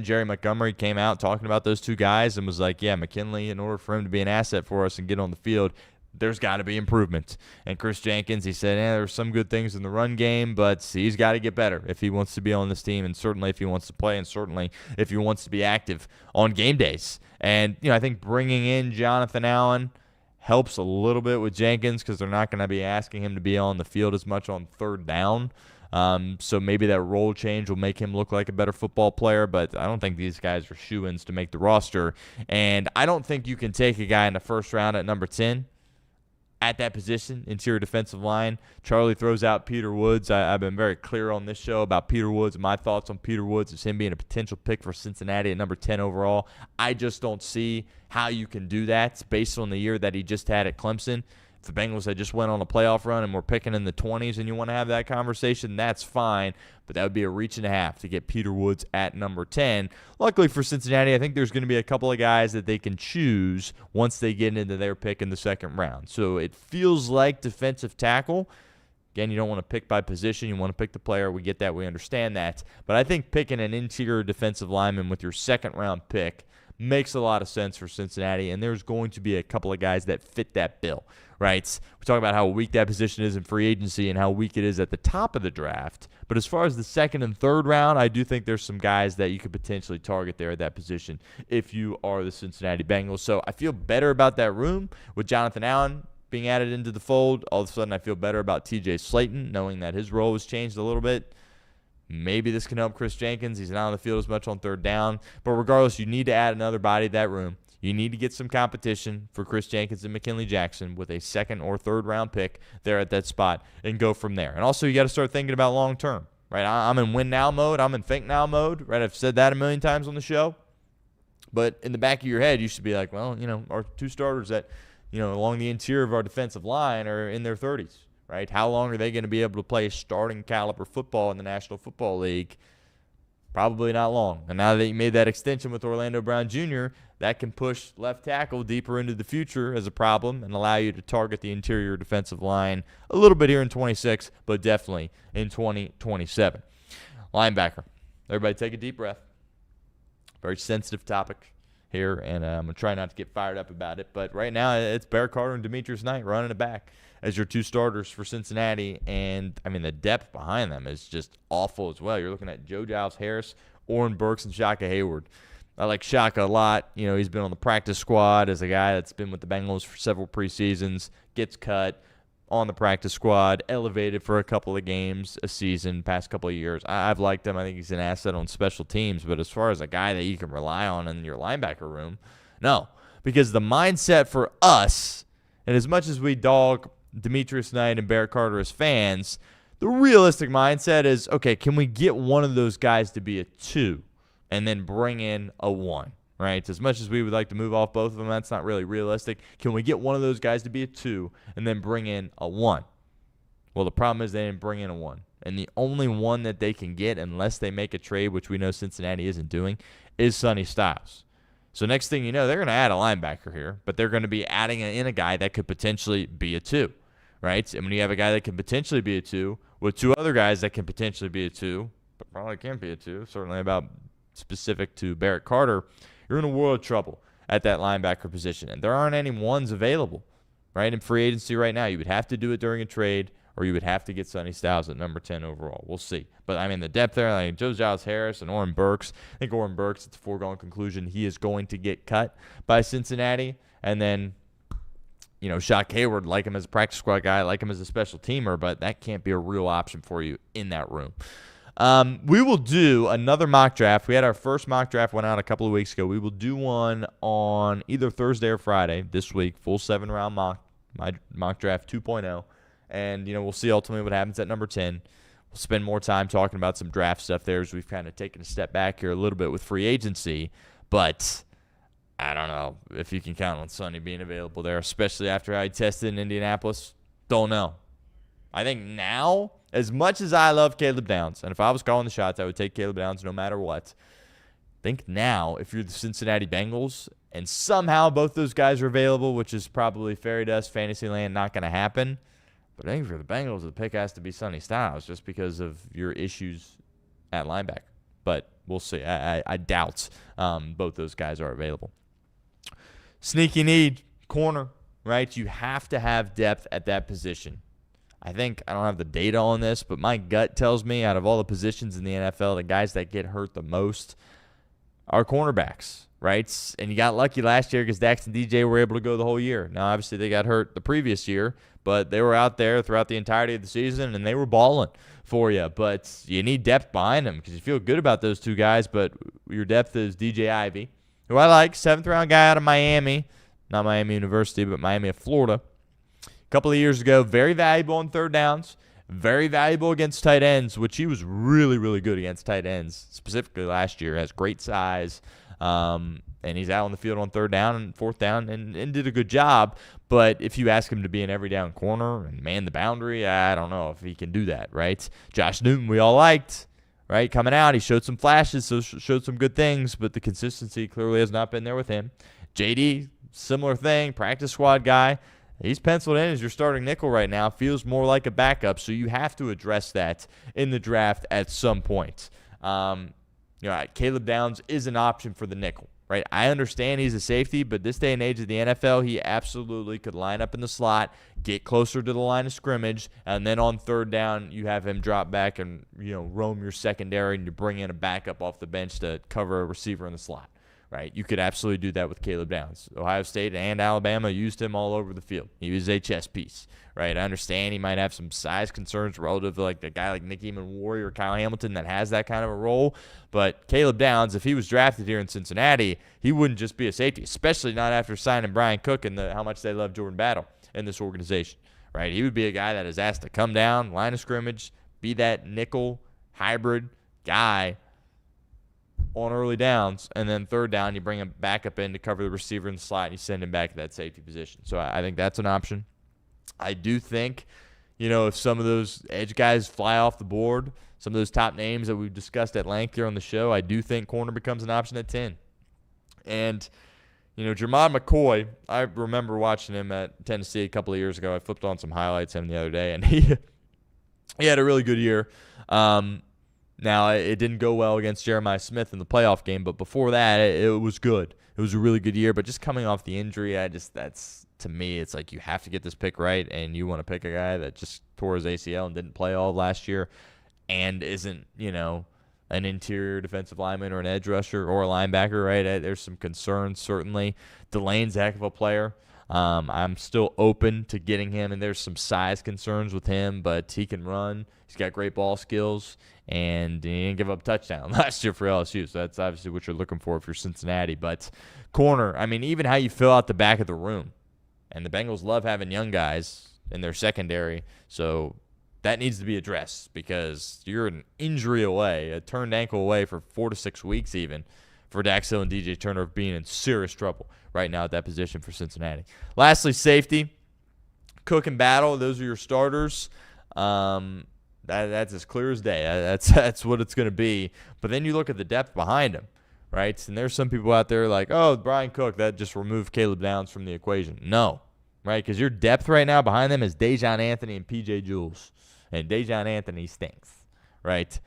Jerry Montgomery came out talking about those two guys and was like, yeah, McKinley, in order for him to be an asset for us and get on the field, there's got to be improvement. And Chris Jenkins, he said, there's some good things in the run game, but he's got to get better if he wants to be on this team, and certainly if he wants to play, and certainly if he wants to be active on game days. And, I think bringing in Jonathan Allen helps a little bit with Jenkins because they're not going to be asking him to be on the field as much on third down. So maybe that role change will make him look like a better football player, but I don't think these guys are shoo-ins to make the roster. And I don't think you can take a guy in the first round at number 10 at that position, interior defensive line. Charlie throws out Peter Woods. I've been very clear on this show about Peter Woods. My thoughts on Peter Woods is him being a potential pick for Cincinnati at number 10 overall. I just don't see how you can do that based on the year that he just had at Clemson. If the Bengals had just went on a playoff run and we're picking in the 20s and you want to have that conversation, that's fine. But that would be a reach and a half to get Peter Woods at number 10. Luckily for Cincinnati, I think there's going to be a couple of guys that they can choose once they get into their pick in the second round. So it feels like defensive tackle. Again, you don't want to pick by position. You want to pick the player. We get that. We understand that. But I think picking an interior defensive lineman with your second round pick makes a lot of sense for Cincinnati, and there's going to be a couple of guys that fit that bill, right? We talk about how weak that position is in free agency and how weak it is at the top of the draft, but as far as the second and third round, I do think there's some guys that you could potentially target there at that position if you are the Cincinnati Bengals. So I feel better about that room with Jonathan Allen being added into the fold. All of a sudden, I feel better about TJ Slaton, knowing that his role has changed a little bit. Maybe this can help Chris Jenkins. He's not on the field as much on third down. But regardless, you need to add another body to that room. You need to get some competition for Chris Jenkins and McKinley Jackson with a second or third round pick there at that spot and go from there. And also, you got to start thinking about long term, right? I'm in win now mode. I'm in think now mode, right? I've said that a million times on the show. But in the back of your head, you should be like, well, our two starters that, along the interior of our defensive line are in their 30s. Right? How long are they going to be able to play starting caliber football in the National Football League? Probably not long. And now that you made that extension with Orlando Brown Jr., that can push left tackle deeper into the future as a problem and allow you to target the interior defensive line a little bit here in 26, but definitely in 2027. Linebacker. Everybody take a deep breath. Very sensitive topic here, and I'm going to try not to get fired up about it. But right now, it's Bear Carter and Demetrius Knight running it back as your two starters for Cincinnati. And, the depth behind them is just awful as well. You're looking at Joe Giles Harris, Oren Burks, and Shaka Hayward. I like Shaka a lot. He's been on the practice squad as a guy that's been with the Bengals for several preseasons, gets cut on the practice squad, elevated for a couple of games a season, past couple of years. I've liked him. I think he's an asset on special teams. But as far as a guy that you can rely on in your linebacker room, no. Because the mindset for us, and as much as we dog Demetrius Knight and Bear Carter as fans, the realistic mindset is, okay, can we get one of those guys to be a 2 and then bring in a 1, right? As much as we would like to move off both of them, that's not really realistic. Can we get one of those guys to be a 2 and then bring in a 1? Well, the problem is they didn't bring in a 1. And the only one that they can get, unless they make a trade, which we know Cincinnati isn't doing, is Sonny Styles. So next thing you know, they're going to add a linebacker here, but they're going to be adding in a guy that could potentially be a 2, right? And when you have a guy that can potentially be a 2 with two other guys that can potentially be a 2, but probably can't be a 2, certainly about specific to Barrett Carter, you're in a world of trouble. at that linebacker position. And there aren't any ones available, right? In free agency right now, you would have to do it during a trade, or you would have to get Sonny Styles at number 10 overall. We'll see. But, I mean, the depth there, like Joe Giles-Harris and Oren Burks, I think Oren Burks, it's a foregone conclusion he is going to get cut by Cincinnati. And then, you know, Shock Hayward, like him as a practice squad guy, like him as a special teamer, but that can't be a real option for you in that room. We will do another mock draft. We had our first mock draft went out a couple of weeks ago. We will do one on either Thursday or Friday this week, full 7-round mock draft 2.0. And, you know, we'll see ultimately what happens at number 10. We'll spend more time talking about some draft stuff there as we've kind of taken a step back here a little bit with free agency. But I don't know if you can count on Sonny being available there, especially after I tested in Indianapolis. Don't know. I think now, as much as I love Caleb Downs, and if I was calling the shots, I would take Caleb Downs no matter what. I think now, if you're the Cincinnati Bengals, and somehow both those guys are available, which is probably fairy dust, fantasy land, not going to happen. But I think for the Bengals, the pick has to be Sonny Styles just because of your issues at linebacker. But we'll see. I doubt both those guys are available. Sneaky need, corner, right? You have to have depth at that position. I think, I don't have the data on this, but my gut tells me out of all the positions in the NFL, the guys that get hurt the most are cornerbacks, right? And you got lucky last year because Dax and DJ were able to go the whole year. Now, obviously, they got hurt the previous year, but they were out there throughout the entirety of the season, and they were balling for you. But you need depth behind them because you feel good about those two guys, but your depth is DJ Ivey, who I like, 7th-round guy out of Miami. Not Miami University, but Miami of Florida. A couple of years ago, very valuable on third downs, very valuable against tight ends, which he was really, really good against tight ends, specifically last year. Has great size, and he's out on the field on third down and fourth down and did a good job. But if you ask him to be an every down corner and man the boundary, I don't know if he can do that, right? Josh Newton, we all liked, right? Coming out, he showed some flashes, so showed some good things, but the consistency clearly has not been there with him. JD, similar thing, practice squad guy. He's penciled in as your starting nickel right now. Feels more like a backup, so you have to address that in the draft at some point. Caleb Downs is an option for the nickel, right? I understand he's a safety, but this day and age of the NFL, he absolutely could line up in the slot, get closer to the line of scrimmage, and then on third down, you have him drop back and, roam your secondary, and you bring in a backup off the bench to cover a receiver in the slot. Right, you could absolutely do that with Caleb Downs. Ohio State and Alabama used him all over the field. He was a chess piece, right? I understand he might have some size concerns relative to like the guy like Nick Eamon-Warrior or Kyle Hamilton that has that kind of a role. But Caleb Downs, if he was drafted here in Cincinnati, he wouldn't just be a safety, especially not after signing Brian Cook and how much they love Jordan Battle in this organization, right? He would be a guy that is asked to come down, line of scrimmage, be that nickel hybrid guy on early downs, and then third down, you bring him back up in to cover the receiver in the slot, and you send him back to that safety position. So I think that's an option. I do think, if some of those edge guys fly off the board, some of those top names that we've discussed at length here on the show, I do think corner becomes an option at 10. And, Jermod McCoy, I remember watching him at Tennessee a couple of years ago. I flipped on some highlights of him the other day, and he had a really good year. Now, it didn't go well against Jeremiah Smith in the playoff game, but before that, it was good. It was a really good year, but just coming off the injury, to me, it's like you have to get this pick right, and you want to pick a guy that just tore his ACL and didn't play all of last year and isn't, an interior defensive lineman or an edge rusher or a linebacker, right? There's some concerns, certainly. Delane's a heck of a player. I'm still open to getting him, and there's some size concerns with him, but he can run. He's got great ball skills, and he didn't give up a touchdown last year for LSU, so that's obviously what you're looking for if you're Cincinnati. But corner, even how you fill out the back of the room, and the Bengals love having young guys in their secondary, so that needs to be addressed because you're an injury away, a turned ankle away for 4 to 6 weeks even, for Dax Hill and DJ Turner being in serious trouble right now at that position for Cincinnati. Lastly, safety. Cook and Battle, those are your starters. That's as clear as day. That's what it's going to be. But then you look at the depth behind him, right? And there's some people out there like, oh, Brian Cook, that just removed Caleb Downs from the equation. No, right? Because your depth right now behind them is Dejon Anthony and P.J. Jules. And Dejon Anthony stinks, right?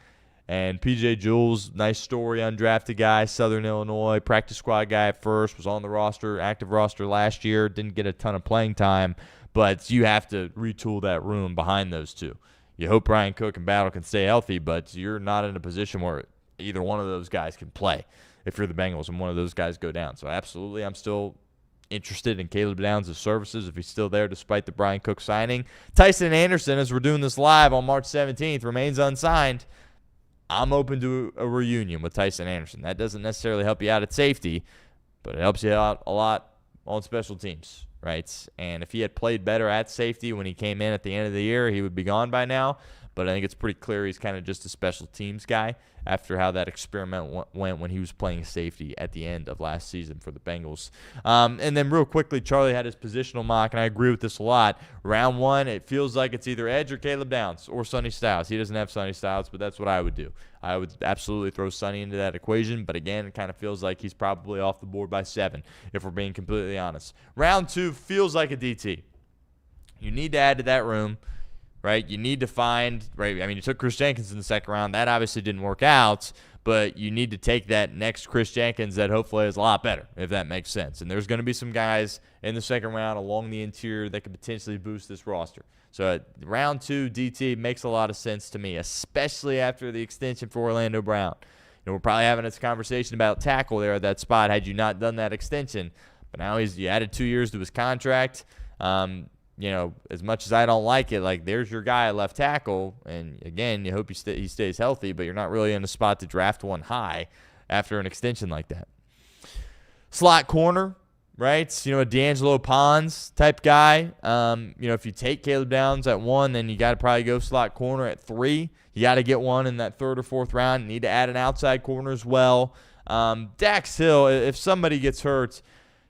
And P.J. Jules, nice story, undrafted guy, Southern Illinois, practice squad guy at first, was on the roster, active roster last year, didn't get a ton of playing time, but you have to retool that room behind those two. You hope Brian Cook and Battle can stay healthy, but you're not in a position where either one of those guys can play if you're the Bengals and one of those guys go down. So absolutely, I'm still interested in Caleb Downs' services if he's still there despite the Brian Cook signing. Tyson Anderson, as we're doing this live on March 17th, remains unsigned. I'm open to a reunion with Tyson Anderson. That doesn't necessarily help you out at safety, but it helps you out a lot on special teams, right? And if he had played better at safety when he came in at the end of the year, he would be gone by now. But I think it's pretty clear he's kind of just a special teams guy after how that experiment went when he was playing safety at the end of last season for the Bengals. And then real quickly, Charlie had his positional mock, and I agree with this a lot. Round one, it feels like it's either Edge or Caleb Downs or Sonny Styles. He doesn't have Sonny Styles, but that's what I would do. I would absolutely throw Sonny into that equation, but again, it kind of feels like he's probably off the board by 7, if we're being completely honest. Round 2 feels like a DT. You need to add to that room. Right, you need to find, right, I mean, you took Chris Jenkins in the second round. That obviously didn't work out, but you need to take that next Chris Jenkins that hopefully is a lot better, if that makes sense. And there's going to be some guys in the second round along the interior that could potentially boost this roster. So round 2 DT makes a lot of sense to me, especially after the extension for Orlando Brown. We're probably having this conversation about tackle there at that spot had you not done that extension. But now you added 2 years to his contract. As much as I don't like it, like there's your guy at left tackle, and again, you hope he stays healthy, but you're not really in a spot to draft one high after an extension like that. Slot corner, right? A D'Angelo Pons type guy. If you take Caleb Downs at 1, then you got to probably go slot corner at 3. You got to get one in that 3rd or 4th round. You need to add an outside corner as well. Dax Hill, if somebody gets hurt,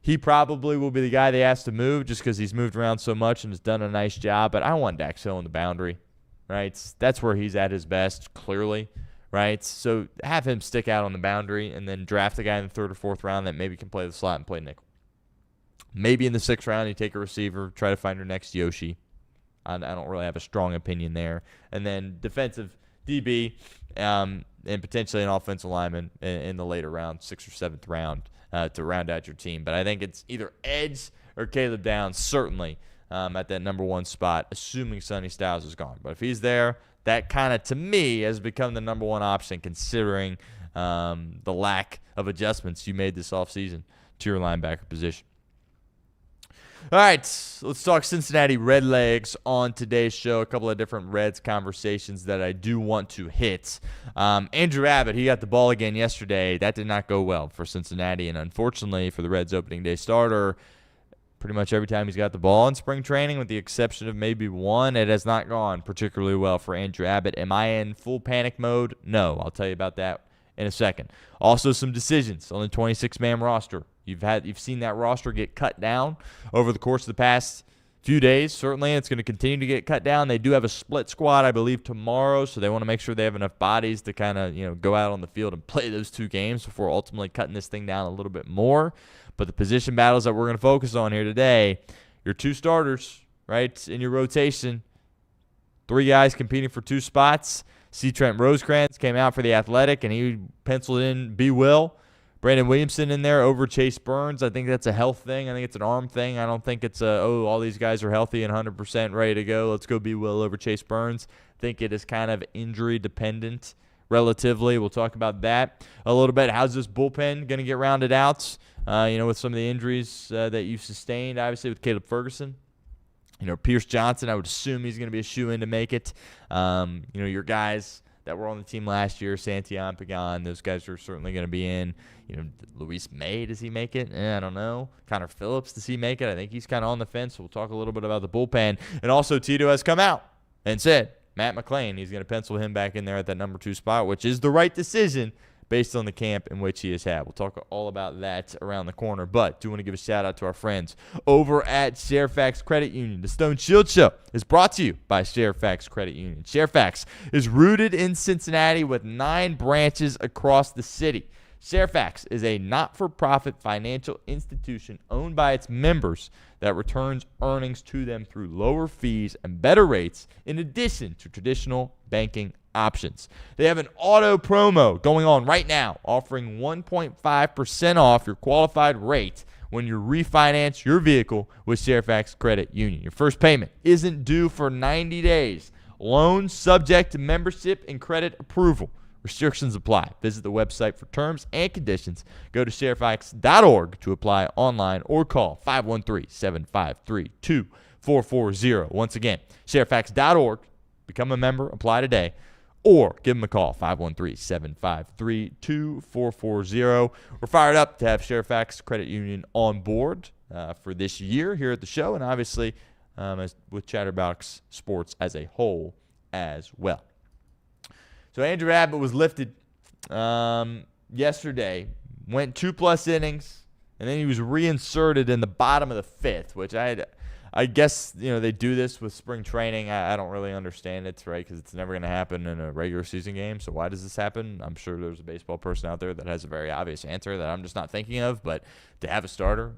he probably will be the guy they ask to move just because he's moved around so much and has done a nice job. But I want Dax Hill in the boundary, right? That's where he's at his best, clearly, right? So have him stick out on the boundary and then draft a guy in the 3rd or 4th round that maybe can play the slot and play nickel. Maybe in the 6th round you take a receiver, try to find your next Yoshi. I don't really have a strong opinion there. And then defensive DB and potentially an offensive lineman in the later round, 6th or 7th round. To round out your team. But I think it's either Edge or Caleb Downs, certainly, at that number 1 spot, assuming Sonny Styles is gone. But if he's there, that kind of, to me, has become the number 1 option, considering the lack of adjustments you made this offseason to your linebacker position. All right, let's talk Cincinnati Redlegs on today's show. A couple of different Reds conversations that I do want to hit. Andrew Abbott, he got the ball again yesterday. That did not go well for Cincinnati, and unfortunately for the Reds opening day starter, pretty much every time he's got the ball in spring training, with the exception of maybe one, it has not gone particularly well for Andrew Abbott. Am I in full panic mode? No, I'll tell you about that in a second. Also, some decisions on the 26-man roster. You've seen that roster get cut down over the course of the past few days. Certainly, it's going to continue to get cut down. They do have a split squad, I believe, tomorrow, so they want to make sure they have enough bodies to kind of go out on the field and play those 2 games before ultimately cutting this thing down a little bit more. But the position battles that we're going to focus on here today, your 2 starters, right, in your rotation, 3 guys competing for 2 spots. C. Trent Rosecrans came out for the Athletic, and he penciled in B. Will. Brandon Williamson in there over Chase Burns. I think that's a health thing. I think it's an arm thing. I don't think it's all these guys are healthy and 100% ready to go. Let's go B. Will over Chase Burns. I think it is kind of injury dependent relatively. We'll talk about that a little bit. How's this bullpen going to get rounded out, with some of the injuries that you've sustained, obviously, with Caleb Ferguson. Pierce Johnson, I would assume he's going to be a shoo-in to make it. Your guys that were on the team last year, Santillan, Pagan, those guys are certainly going to be in. Luis May, does he make it? I don't know. Connor Phillips, does he make it? I think he's kind of on the fence. So we'll talk a little bit about the bullpen. And also, Tito has come out and said, Matt McClain, he's going to pencil him back in there at that number 2 spot, which is the right decision based on the camp in which he has had. We'll talk all about that around the corner, but do want to give a shout-out to our friends over at Sharefax Credit Union. The Stone Shield Show is brought to you by Sharefax Credit Union. Sharefax is rooted in Cincinnati with 9 branches across the city. Sharefax is a not-for-profit financial institution owned by its members that returns earnings to them through lower fees and better rates in addition to traditional banking options. They have an auto promo going on right now, offering 1.5% off your qualified rate when you refinance your vehicle with Sharefax Credit Union. Your first payment isn't due for 90 days. Loan subject to membership and credit approval. Restrictions apply. Visit the website for terms and conditions. Go to sharefax.org to apply online or call 513-753-2440. Once again, sharefax.org. Become a member. Apply today. Or give them a call, 513-753-2440. We're fired up to have Sharefax Credit Union on board for this year here at the show, and obviously with Chatterbox Sports as a whole as well. So Andrew Abbott was lifted yesterday, went 2+ innings, and then he was reinserted in the bottom of the fifth, which I guess, they do this with spring training. I don't really understand it, right, because it's never going to happen in a regular season game. So why does this happen? I'm sure there's a baseball person out there that has a very obvious answer that I'm just not thinking of. But to have a starter,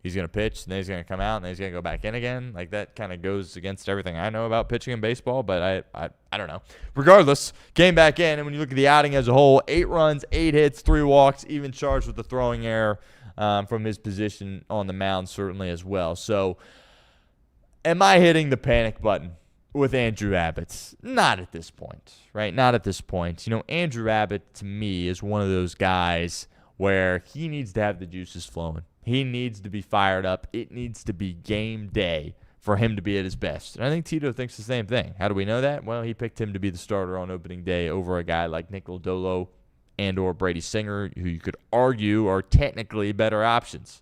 he's going to pitch, and then he's going to come out, and then he's going to go back in again. Like, that kind of goes against everything I know about pitching in baseball, but I don't know. Regardless, came back in, and when you look at the outing as a whole, 8 runs, 8 hits, 3 walks, even charged with the throwing error from his position on the mound certainly as well. So, am I hitting the panic button with Andrew Abbott? Not at this point, right? Not at this point. Andrew Abbott, to me, is one of those guys where he needs to have the juices flowing. He needs to be fired up. It needs to be game day for him to be at his best. And I think Tito thinks the same thing. How do we know that? Well, he picked him to be the starter on opening day over a guy like Nick Lodolo and or Brady Singer, who you could argue are technically better options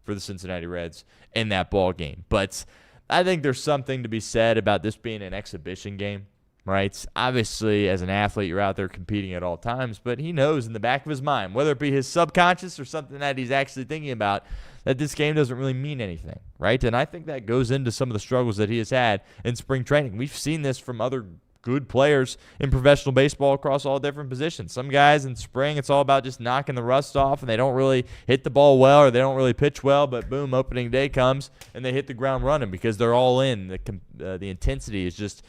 for the Cincinnati Reds in that ball game. But I think there's something to be said about this being an exhibition game, right? Obviously, as an athlete, you're out there competing at all times, but he knows in the back of his mind, whether it be his subconscious or something that he's actually thinking about, that this game doesn't really mean anything, right? And I think that goes into some of the struggles that he has had in spring training. We've seen this from other good players in professional baseball across all different positions. Some guys in spring, it's all about just knocking the rust off, and they don't really hit the ball well or they don't really pitch well, but boom, opening day comes, and they hit the ground running because they're all in. The intensity is just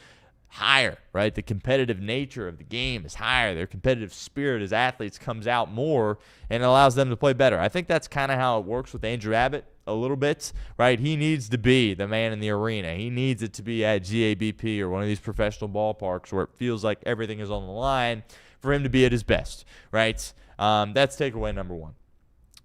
higher, right? The competitive nature of the game is higher. Their competitive spirit as athletes comes out more, and it allows them to play better. I think that's kind of how it works with Andrew Abbott a little bit, right? He needs to be the man in the arena. He needs it to be at GABP or one of these professional ballparks where it feels like everything is on the line for him to be at his best, right? That's takeaway number 1.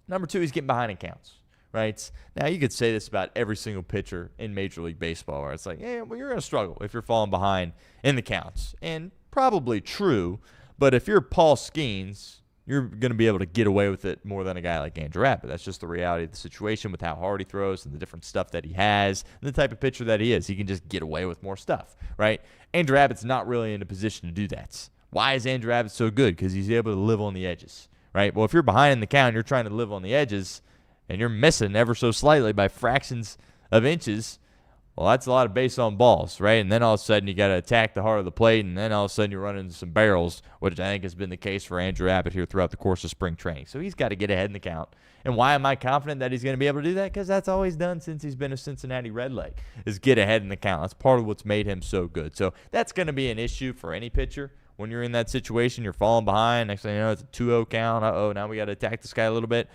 Number 2, he's getting behind in counts. Right? Now, you could say this about every single pitcher in Major League Baseball, where it's like, well, you're going to struggle if you're falling behind in the counts. And probably true, but if you're Paul Skeens, you're going to be able to get away with it more than a guy like Andrew Abbott. That's just the reality of the situation with how hard he throws and the different stuff that he has and the type of pitcher that he is. He can just get away with more stuff, right? Andrew Abbott's not really in a position to do that. Why is Andrew Abbott so good? Because he's able to live on the edges, right? Well, if you're behind in the count, you're trying to live on the edges, and you're missing ever so slightly by fractions of inches, well, that's a lot of base on balls, right? And then all of a sudden you got to attack the heart of the plate, and then all of a sudden you run into some barrels, which I think has been the case for Andrew Abbott here throughout the course of spring training. So he's got to get ahead in the count. And why am I confident that he's going to be able to do that? Because that's all he's done since he's been a Cincinnati Red Leg, is get ahead in the count. That's part of what's made him so good. So that's going to be an issue for any pitcher. When you're in that situation, you're falling behind. Next thing you know, it's a 2-0 count. Now we got to attack this guy a little bit.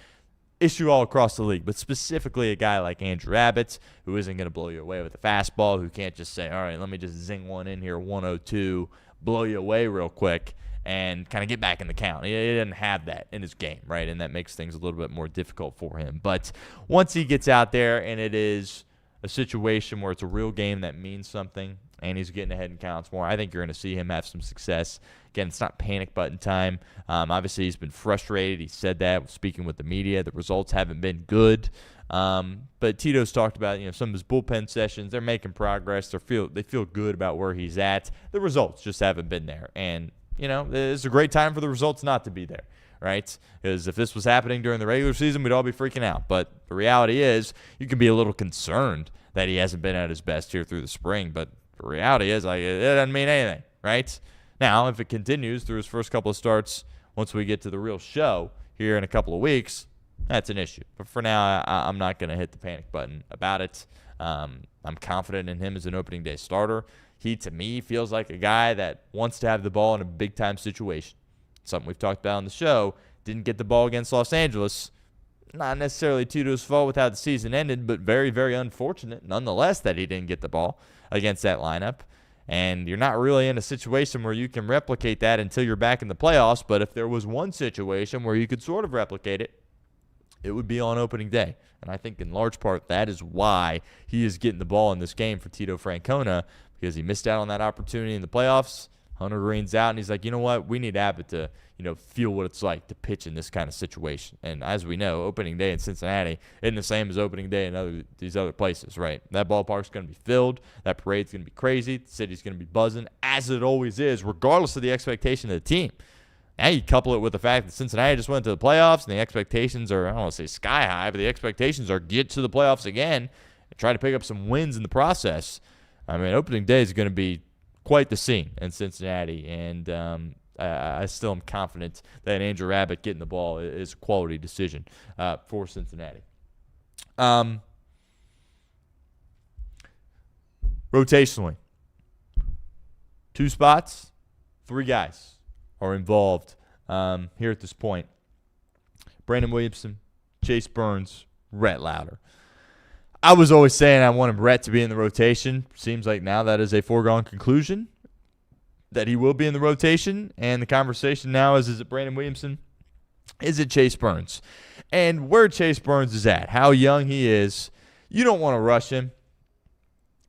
Issue all across the league, but specifically a guy like Andrew Abbott, who isn't going to blow you away with a fastball, who can't just say, all right, let me just zing one in here, 102, blow you away real quick, and kind of get back in the count. He doesn't have that in his game, right? And that makes things a little bit more difficult for him. But once he gets out there and it is a situation where it's a real game that means something, and he's getting ahead in counts more, I think you're going to see him have some success. Again, it's not panic button time. Obviously, he's been frustrated. He said that speaking with the media. The results haven't been good. But Tito's talked about some of his bullpen sessions. They're making progress. They feel good about where he's at. The results just haven't been there. And, it's a great time for the results not to be there, right? Because if this was happening during the regular season, we'd all be freaking out. But the reality is you can be a little concerned that he hasn't been at his best here through the spring. But the reality is, it doesn't mean anything, right? Now, if it continues through his first couple of starts, once we get to the real show here in a couple of weeks, that's an issue. But for now, I'm not going to hit the panic button about it. I'm confident in him as an opening day starter. He, to me, feels like a guy that wants to have the ball in a big-time situation. Something we've talked about on the show. Didn't get the ball against Los Angeles. Not necessarily to his fault with how the season ended, but very, very unfortunate nonetheless that he didn't get the ball against that lineup. And you're not really in a situation where you can replicate that until you're back in the playoffs. But if there was one situation where you could sort of replicate it, it would be on opening day. And I think in large part that is why he is getting the ball in this game for Tito Francona, because he missed out on that opportunity in the playoffs. Hunter Green's out, and he's like, you know what? We need Abbott to, feel what it's like to pitch in this kind of situation. And as we know, opening day in Cincinnati isn't the same as opening day in these other places, right? That ballpark's going to be filled. That parade's going to be crazy. The city's going to be buzzing, as it always is, regardless of the expectation of the team. Now you couple it with the fact that Cincinnati just went to the playoffs, and the expectations are, I don't want to say sky high, but the expectations are get to the playoffs again and try to pick up some wins in the process. I mean, opening day is going to be quite the scene in Cincinnati, and I still am confident that Andrew Abbott getting the ball is a quality decision for Cincinnati. Rotationally, 2 spots, 3 guys are involved here at this point. Brandon Williamson, Chase Burns, Rhett Lauder. I was always saying I wanted Rhett to be in the rotation. Seems like now that is a foregone conclusion that he will be in the rotation. And the conversation now is it Brandon Williamson? Is it Chase Burns? And where Chase Burns is at, how young he is, you don't want to rush him.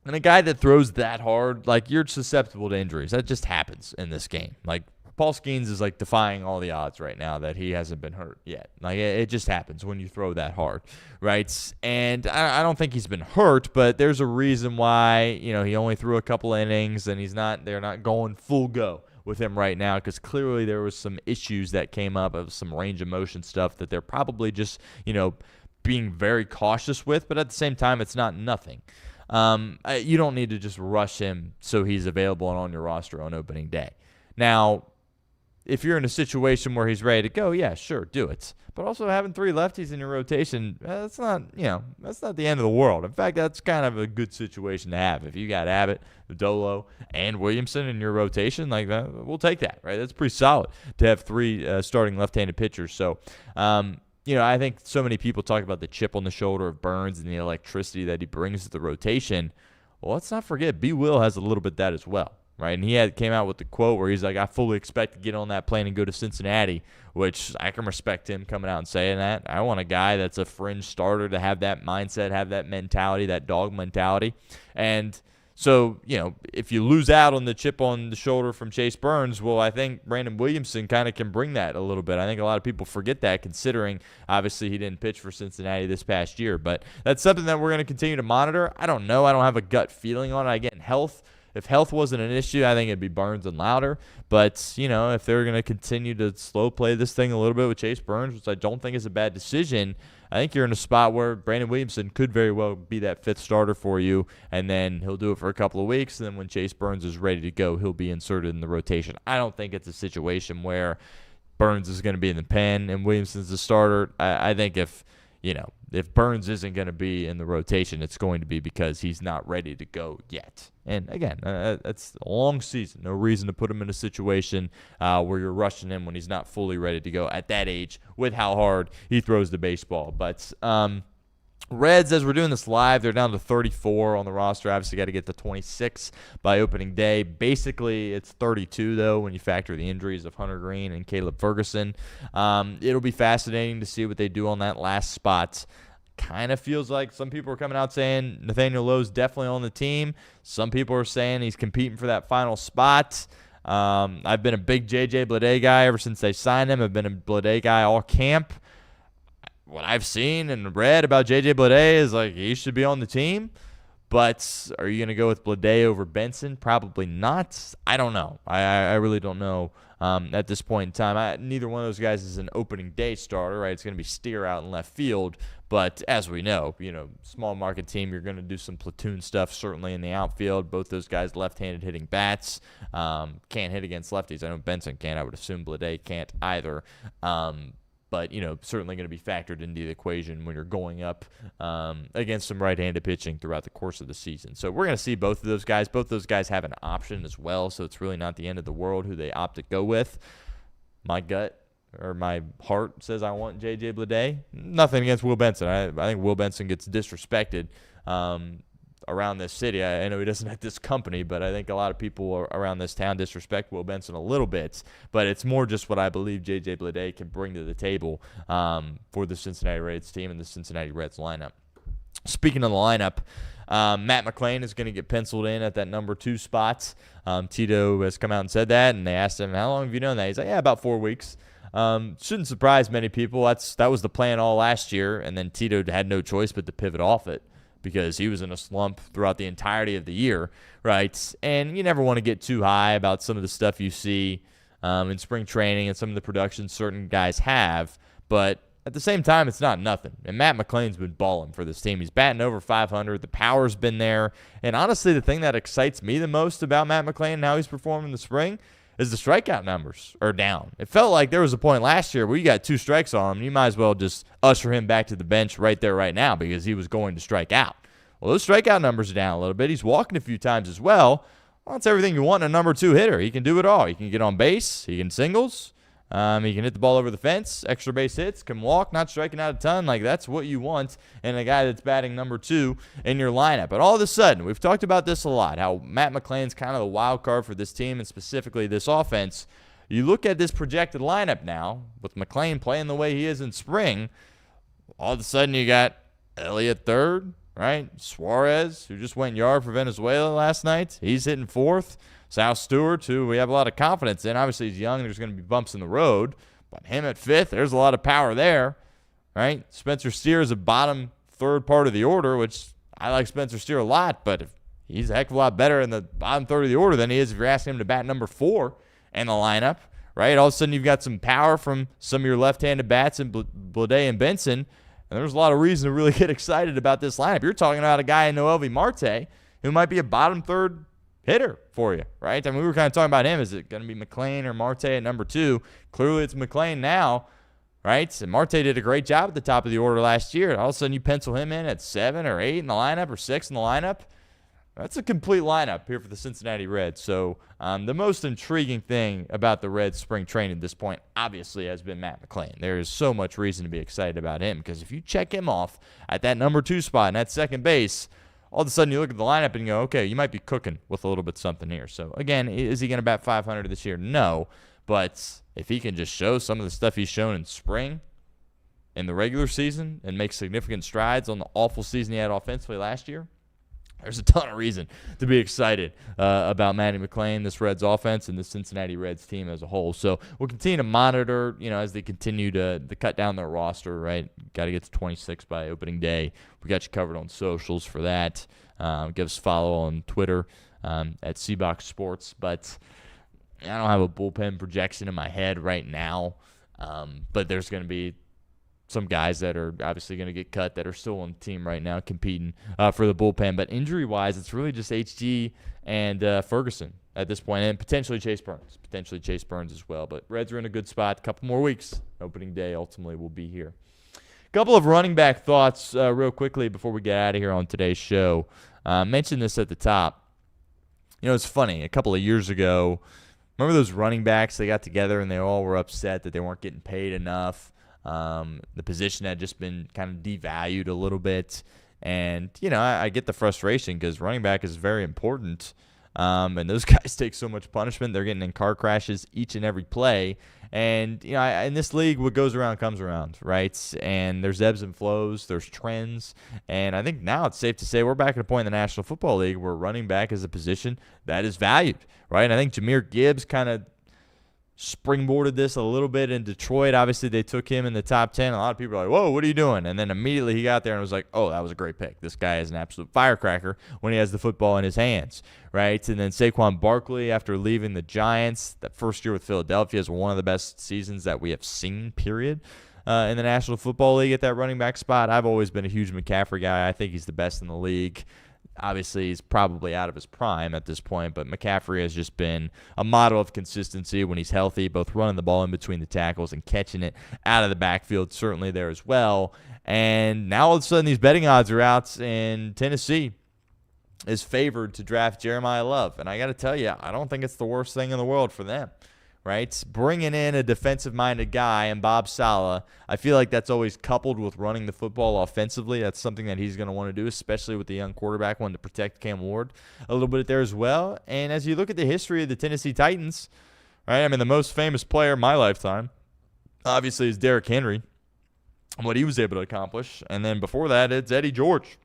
And a guy that throws that hard, like, you're susceptible to injuries. That just happens in this game. Like, Paul Skeens is like defying all the odds right now that he hasn't been hurt yet. Like, it just happens when you throw that hard, right? And I don't think he's been hurt, but there's a reason why, he only threw a couple innings and they're not going full go with him right now, because clearly there was some issues that came up of some range of motion stuff that they're probably just, being very cautious with, but at the same time, it's not nothing. You don't need to just rush him so he's available and on your roster on opening day. Now, if you're in a situation where he's ready to go, yeah, sure, do it. But also having 3 lefties in your rotation, that's not the end of the world. In fact, that's kind of a good situation to have. If you got Abbott, Dolo, and Williamson in your rotation, like that, we'll take that, right? That's pretty solid to have 3 starting left-handed pitchers. So, I think so many people talk about the chip on the shoulder of Burns and the electricity that he brings to the rotation. Well, let's not forget, B. Will has a little bit of that as well. Right, and he came out with the quote where he's like, I fully expect to get on that plane and go to Cincinnati, which I can respect him coming out and saying that. I want a guy that's a fringe starter to have that mindset, have that mentality, that dog mentality. And so, if you lose out on the chip on the shoulder from Chase Burns, well, I think Brandon Williamson kind of can bring that a little bit. I think a lot of people forget that, considering obviously he didn't pitch for Cincinnati this past year. But that's something that we're going to continue to monitor. I don't know. I don't have a gut feeling on it. Again, health. If health wasn't an issue, I think it'd be Burns and Lauder. But, if they're going to continue to slow play this thing a little bit with Chase Burns, which I don't think is a bad decision, I think you're in a spot where Brandon Williamson could very well be that 5th starter for you, and then he'll do it for a couple of weeks, and then when Chase Burns is ready to go, he'll be inserted in the rotation. I don't think it's a situation where Burns is going to be in the pen and Williamson's the starter. I think if Burns isn't going to be in the rotation, it's going to be because he's not ready to go yet. And again, it's a long season. No reason to put him in a situation where you're rushing him when he's not fully ready to go at that age with how hard he throws the baseball. But Reds, as we're doing this live, they're down to 34 on the roster. Obviously, got to get to 26 by opening day. Basically, it's 32, though, when you factor the injuries of Hunter Green and Caleb Ferguson. It'll be fascinating to see what they do on that last spot. Kind of feels like some people are coming out saying Nathaniel Lowe's definitely on the team. Some people are saying he's competing for that final spot. I've been a big J.J. Bleday guy ever since they signed him. I've been a Bleday guy all camp. What I've seen and read about J.J. Bleday is like he should be on the team. But are you going to go with Bleday over Benson? Probably not. I don't know. I really don't know at this point in time. Neither one of those guys is an opening day starter, right? It's going to be Steer out in left field. But as we know, small market team, you're going to do some platoon stuff, certainly in the outfield. Both those guys left-handed hitting bats. Can't hit against lefties. I know Benson can't. I would assume Bleday can't either. but, certainly going to be factored into the equation when you're going up against some right-handed pitching throughout the course of the season. So we're going to see both of those guys. Both of those guys have an option as well, so it's really not the end of the world who they opt to go with. My gut or my heart says I want J.J. Bleday. Nothing against Will Benson. I think Will Benson gets disrespected around this city. I know he doesn't at this company, but I think a lot of people around this town disrespect Will Benson a little bit. But it's more just what I believe J.J. Bleday can bring to the table for the Cincinnati Reds team and the Cincinnati Reds lineup. Speaking of the lineup, Matt McClain is going to get penciled in at that number 2 spot. Tito has come out and said that, and they asked him, how long have you known that? He's like, yeah, about 4 weeks. Shouldn't surprise many people. That was the plan all last year, and then Tito had no choice but to pivot off it because he was in a slump throughout the entirety of the year, right? And you never want to get too high about some of the stuff you see in spring training and some of the production certain guys have, but at the same time, it's not nothing. And Matt McClain's been balling for this team. He's batting over 500. The power's been there. And honestly, the thing that excites me the most about Matt McClain and how he's performed in the spring is the strikeout numbers are down. It felt like there was a point last year where you got 2 strikes on him. You might as well just usher him back to the bench right there, right now, because he was going to strike out. Well, those strikeout numbers are down a little bit. He's walking a few times as well. Well, that's everything you want in a number 2 hitter. He can do it all. He can get on base. He can singles. He can hit the ball over the fence, extra base hits, can walk, not striking out a ton. Like, that's what you want in a guy that's batting number 2 in your lineup. But all of a sudden, we've talked about this a lot, how Matt McClain's kind of the wild card for this team and specifically this offense. You look at this projected lineup now, with McClain playing the way he is in spring, all of a sudden you got Elliott third, right? Suarez, who just went yard for Venezuela last night. He's hitting 4th. Sal Stewart, who we have a lot of confidence in. Obviously, he's young. There's going to be bumps in the road. But him at 5th, there's a lot of power there, right? Spencer Steer is a bottom 3rd part of the order, which I like Spencer Steer a lot, but he's a heck of a lot better in the bottom 3rd of the order than he is if you're asking him to bat number 4 in the lineup, right? All of a sudden, you've got some power from some of your left-handed bats in Bleday and Benson, and there's a lot of reason to really get excited about this lineup. You're talking about a guy in Noelvi Marte who might be a bottom 3rd hitter for you, right? I mean, we were kind of talking about him. Is it going to be McClain or Marte at number 2? Clearly, it's McClain now, right? And Marte did a great job at the top of the order last year. All of a sudden, you pencil him in at 7 or 8 in the lineup or 6 in the lineup. That's a complete lineup here for the Cincinnati Reds. So the most intriguing thing about the Reds spring training at this point, obviously, has been Matt McClain. There is so much reason to be excited about him because if you check him off at that number 2 spot and at second base, all of a sudden you look at the lineup and you go, okay, you might be cooking with a little bit something here. So, again, is he going to bat 500 this year? No. But if he can just show some of the stuff he's shown in spring, in the regular season, and make significant strides on the awful season he had offensively last year, there's a ton of reason to be excited about Matty McClain, this Reds offense, and the Cincinnati Reds team as a whole. So we'll continue to monitor, as they continue to cut down their roster, right? Got to get to 26 by opening day. We got you covered on socials for that. Give us a follow on Twitter at Seabox Sports. But I don't have a bullpen projection in my head right now, but there's going to be some guys that are obviously going to get cut that are still on the team right now competing for the bullpen. But injury-wise, it's really just HG and Ferguson at this point, and potentially Chase Burns as well. But Reds are in a good spot. A couple more weeks. Opening day ultimately will be here. A couple of running back thoughts real quickly before we get out of here on today's show. Mentioned this at the top. It's funny. A couple of years ago, remember those running backs? They got together and they all were upset that they weren't getting paid enough. The position had just been kind of devalued a little bit. And, I get the frustration because running back is very important. And those guys take so much punishment. They're getting in car crashes each and every play. And, in this league, what goes around comes around, right? And there's ebbs and flows. There's trends. And I think now it's safe to say we're back at a point in the National Football League where running back is a position that is valued, right? And I think Jahmyr Gibbs kind of springboarded this a little bit in Detroit. Obviously, they took him in the top 10. A lot of people are like, whoa, what are you doing? And then immediately he got there and was like, oh, that was a great pick. This guy is an absolute firecracker when he has the football in his hands, right? And then Saquon Barkley, after leaving the Giants, that first year with Philadelphia is one of the best seasons that we have seen, period, in the National Football League at that running back spot. I've always been a huge McCaffrey guy. I think he's the best in the league. Obviously, he's probably out of his prime at this point, but McCaffrey has just been a model of consistency when he's healthy, both running the ball in between the tackles and catching it out of the backfield, certainly there as well. And now all of a sudden these betting odds are out, and Tennessee is favored to draft Jeremiah Love. And I got to tell you, I don't think it's the worst thing in the world for them. Right? Bringing in a defensive-minded guy and Bob Saleh, I feel like that's always coupled with running the football offensively. That's something that he's going to want to do, especially with the young quarterback, wanting to protect Cam Ward a little bit there as well. And as you look at the history of the Tennessee Titans, right? I mean, the most famous player in my lifetime, obviously, is Derrick Henry and what he was able to accomplish. And then before that, it's Eddie George.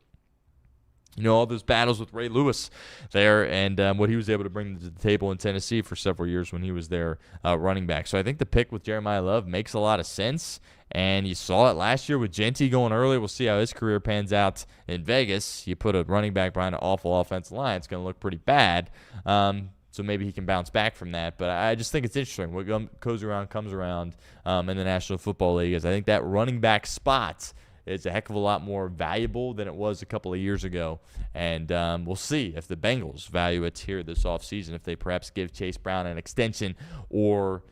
You know, all those battles with Ray Lewis there and what he was able to bring to the table in Tennessee for several years when he was their running back. So I think the pick with Jeremiah Love makes a lot of sense. And you saw it last year with Genty going early. We'll see how his career pans out in Vegas. You put a running back behind an awful offensive line, it's going to look pretty bad. So maybe he can bounce back from that. But I just think it's interesting. What goes around comes around in the National Football League. Is I think that running back spot is a heck of a lot more valuable than it was a couple of years ago. And we'll see if the Bengals value it here this offseason, if they perhaps give Chase Brown an extension or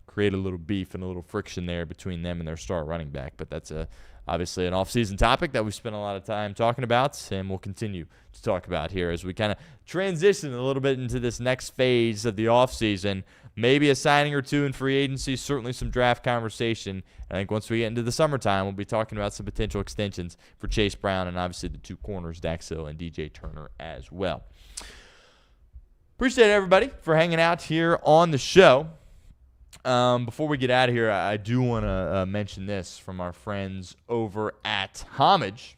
create a little beef and a little friction there between them and their star running back. But that's obviously an offseason topic that we spent a lot of time talking about and we'll continue to talk about here as we kind of transition a little bit into this next phase of the offseason. Maybe a signing or two in free agency, certainly some draft conversation. I think once we get into the summertime, we'll be talking about some potential extensions for Chase Brown and obviously the two corners, Dax Hill and DJ Turner as well. Appreciate everybody for hanging out here on the show. Before we get out of here, I do want to mention this from our friends over at Homage.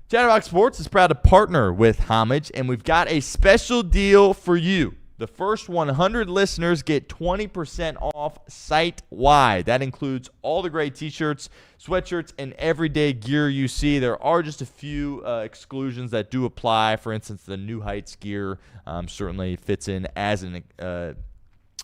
Chatterbox Sports is proud to partner with Homage, and we've got a special deal for you. The first 100 listeners get 20% off site-wide. That includes all the great t-shirts, sweatshirts, and everyday gear you see. There are just a few exclusions that do apply. For instance, the New Heights gear certainly fits in as an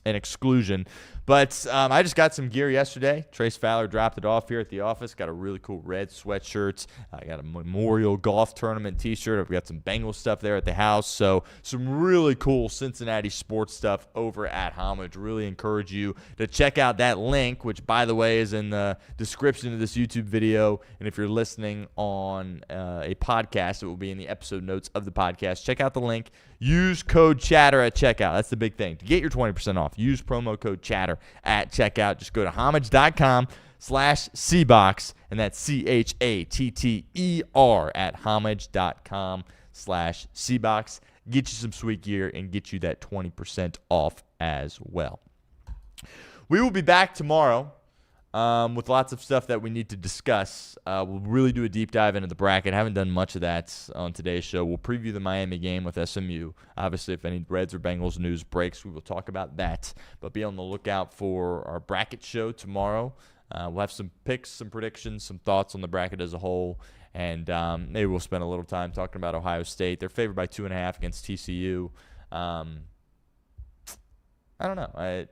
exclusion. But I just got some gear yesterday. Trace Fowler dropped it off here at the office. Got a really cool red sweatshirt. I got a Memorial Golf Tournament t-shirt. I've got some Bengals stuff there at the house. So some really cool Cincinnati sports stuff over at Homage. Really encourage you to check out that link, which, by the way, is in the description of this YouTube video. And if you're listening on a podcast, it will be in the episode notes of the podcast. Check out the link. Use code CHATTER at checkout. That's the big thing. To get your 20% off, use promo code CHATTER at checkout. Just go to homage.com/cbox, and that's CHATTER at homage.com/cbox. Get you some sweet gear and get you that 20% off as well. We will be back tomorrow with lots of stuff that we need to discuss. We'll really do a deep dive into the bracket. Haven't done much of that on today's show. We'll preview the Miami game with SMU. Obviously, if any Reds or Bengals news breaks, we will talk about that. But be on the lookout for our bracket show tomorrow. We'll have some picks, some predictions, some thoughts on the bracket as a whole. And maybe we'll spend a little time talking about Ohio State. They're favored by 2.5 against TCU. I don't know.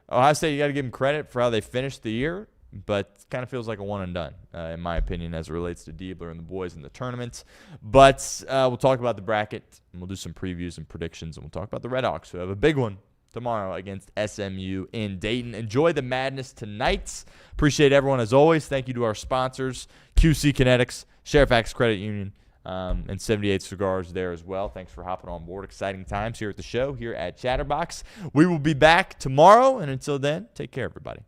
Ohio State, you got to give them credit for how they finished the year, but kind of feels like a one and done, in my opinion, as it relates to Diebler and the boys in the tournament. But we'll talk about the bracket, and we'll do some previews and predictions, and we'll talk about the Redhawks, who have a big one tomorrow against SMU in Dayton. Enjoy the madness tonight. Appreciate everyone as always. Thank you to our sponsors, QC Kinetix, Sharefax Credit Union, and 78 Cigars there as well. Thanks for hopping on board. Exciting times here at the show, here at Chatterbox. We will be back tomorrow, and until then, take care, everybody.